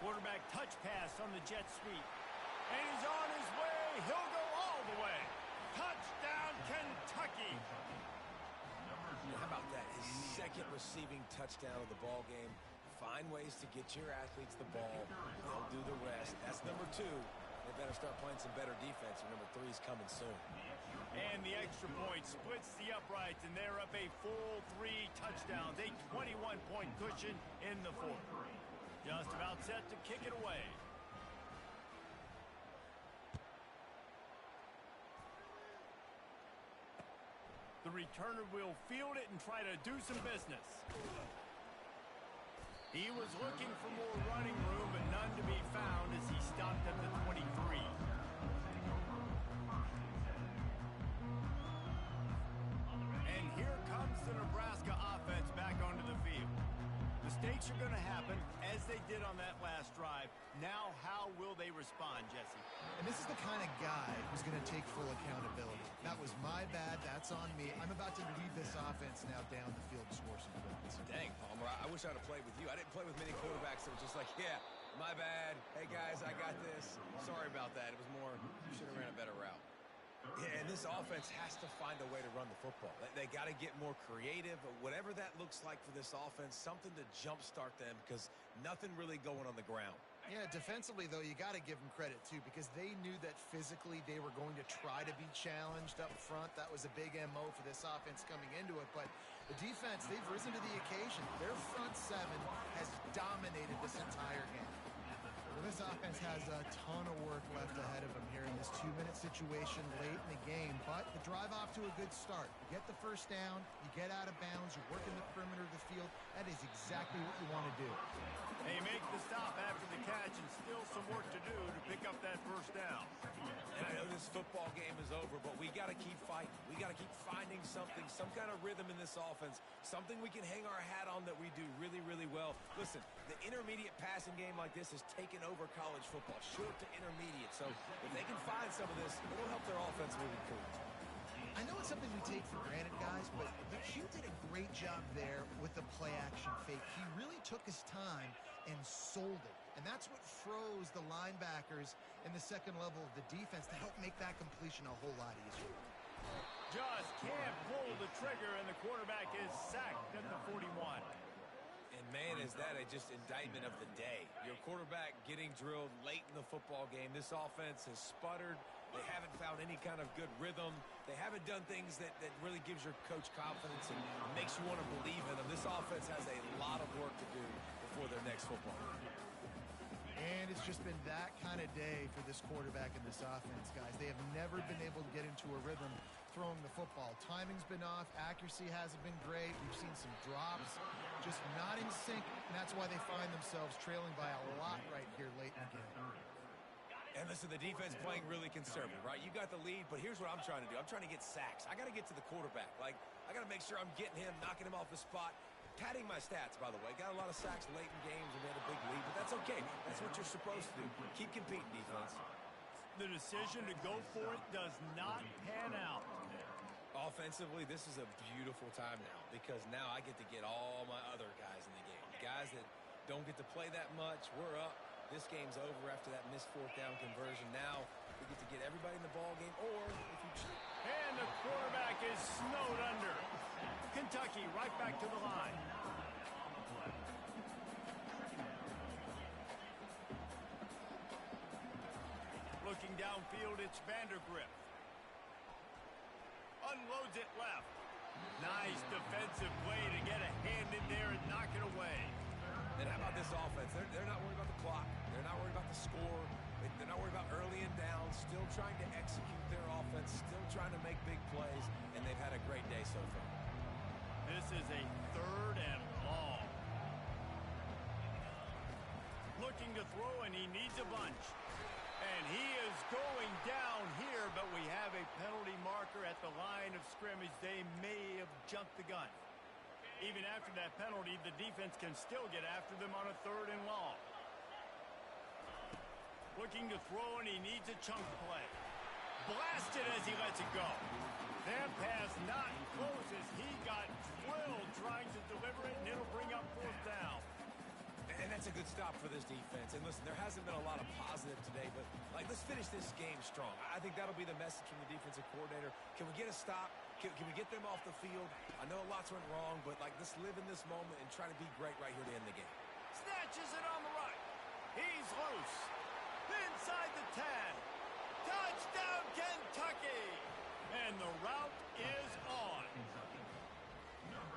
Quarterback touch pass on the jet sweep. And he's on his way. He'll go all the way. Touchdown, Kentucky. How about that? His second receiving touchdown of the ball game. Find ways to get your athletes the ball. They'll do the rest. That's number 2. They better start playing some better defense, or number 3 is coming soon. And the extra point splits the uprights, and they're up a full 3 touchdowns, a 21-point cushion in the fourth. Just about set to kick it away. The returner will field it and try to do some business. He was looking for more running room, but none to be found as he stopped at the 23. And here comes the Nebraska offense back onto the field. Mistakes are going to happen, as they did on that last drive. Now, how will they respond, Jesse? And this is the kind of guy who's going to take full accountability. That was my bad. That's on me. I'm about to lead this offense now down the field to score some points. Dang, Palmer, I wish I'd have played with you. I didn't play with many quarterbacks that were just like, yeah, my bad. Hey, guys, I got this. Sorry about that. It was more, you should have ran a better route. Yeah, and this offense has to find a way to run the football. They got to get more creative, whatever that looks like for this offense, something to jumpstart them because nothing really going on the ground. Yeah, defensively, though, you got to give them credit, too, because they knew that physically they were going to try to be challenged up front. That was a big MO for this offense coming into it. But the defense, they've risen to the occasion. Their front 7 has dominated this entire game. Well, this offense has a ton of work left ahead of them here in this 2-minute situation late in the game, but the drive off to a good start. You get the first down, you get out of bounds, you work in the perimeter of the field. That is exactly what you want to do. They make the stop after the catch and still some work to do to pick up that first down. And I know this football game is over, but we got to keep fighting. We got to keep finding something, some kind of rhythm in this offense, something we can hang our hat on that we do really, really well. Listen, the intermediate passing game like this has taken over college football, short to intermediate. So if they can find some of this, it'll help their offense moving forward. I know it's something we take for granted, guys, but Hugh did a great job there with the play-action fake. He really took his time and sold it. And that's what froze the linebackers in the second level of the defense to help make that completion a whole lot easier. Just can't pull the trigger, and the quarterback is sacked at the 41. And man, is that just indictment of the day. Your quarterback getting drilled late in the football game. This offense has sputtered. They haven't found any kind of good rhythm. They haven't done things that really gives your coach confidence and makes you want to believe in them. This offense has a lot of work to do before their next football game. And it's just been that kind of day for this quarterback and this offense, guys. They have never been able to get into a rhythm throwing the football. Timing's been off. Accuracy hasn't been great. We've seen some drops, just not in sync, and that's why they find themselves trailing by a lot right here late in the game. And listen, the defense playing really conservative, right? You got the lead, but here's what I'm trying to do. I'm trying to get sacks. I got to get to the quarterback. Like, I got to make sure I'm getting him, knocking him off the spot. Padding my stats, by the way. Got a lot of sacks late in games and we had a big lead, but that's okay. That's what you're supposed to do. Keep competing, defense. The decision to go for it does not pan out. Offensively, this is a beautiful time now because now I get to get all my other guys in the game. The guys that don't get to play that much, we're up. This game's over after that missed 4th down conversion. Now we get to get everybody in the ball game, or if you cheat. And the quarterback is snowed under. Kentucky right back to the line. Looking downfield, it's Vandergrift. Unloads it left. Nice defensive play to get a hand in there and knock it away. And how about this offense? They're not worried about the clock. They're not worried about the score. They're not worried about early and down. Still trying to execute their offense. Still trying to make big plays. And they've had a great day so far. This is a 3rd and long. Looking to throw, and he needs a bunch. And he is going down here, but we have a penalty marker at the line of scrimmage. They may have jumped the gun. Even after that penalty, the defense can still get after them on a 3rd and long. Looking to throw, and he needs a chunk play. blasted as he lets it go. That pass not close as he got drilled trying to deliver it, and it'll bring up fourth down. And that's a good stop for this defense. And listen, there hasn't been a lot of positive today, but, let's finish this game strong. I think that'll be the message from the defensive coordinator. Can we get a stop? Can we get them off the field? I know lots went wrong, but, let's live in this moment and try to be great right here to end the game. Snatches it on the right. He's loose. Inside the 10. Touchdown, Kentucky! And the route is on.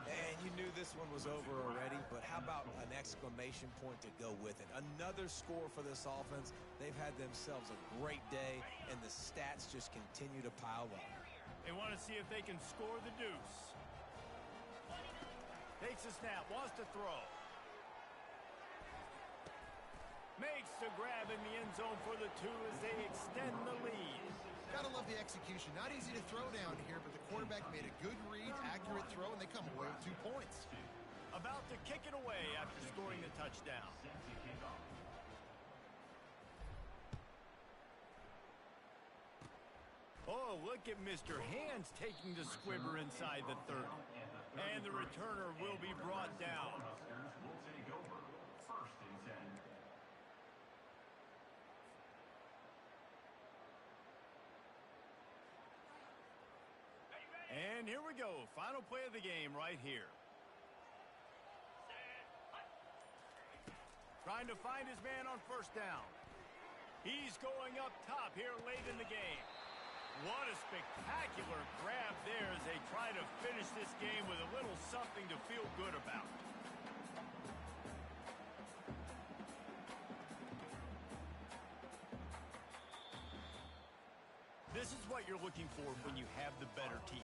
And you knew this one was over already, but how about an exclamation point to go with it? Another score for this offense. They've had themselves a great day, and the stats just continue to pile up. They want to see if they can score the deuce. Takes a snap, wants to throw. Makes the grab in the end zone for the 2 as they extend the lead. Gotta love the execution. Not easy to throw down here, but the quarterback made a good read, accurate throw, and they come away with 2 points. About to kick it away after scoring the touchdown. Oh, look at Mr. Hands taking the squibber inside the 30. And the returner will be brought down. Will take over. 1st and 10. And here we go. Final play of the game right here. Trying to find his man on 1st down. He's going up top here late in the game. What a spectacular grab there as they try to finish this game with a little something to feel good about. This is what you're looking for when you have the better team.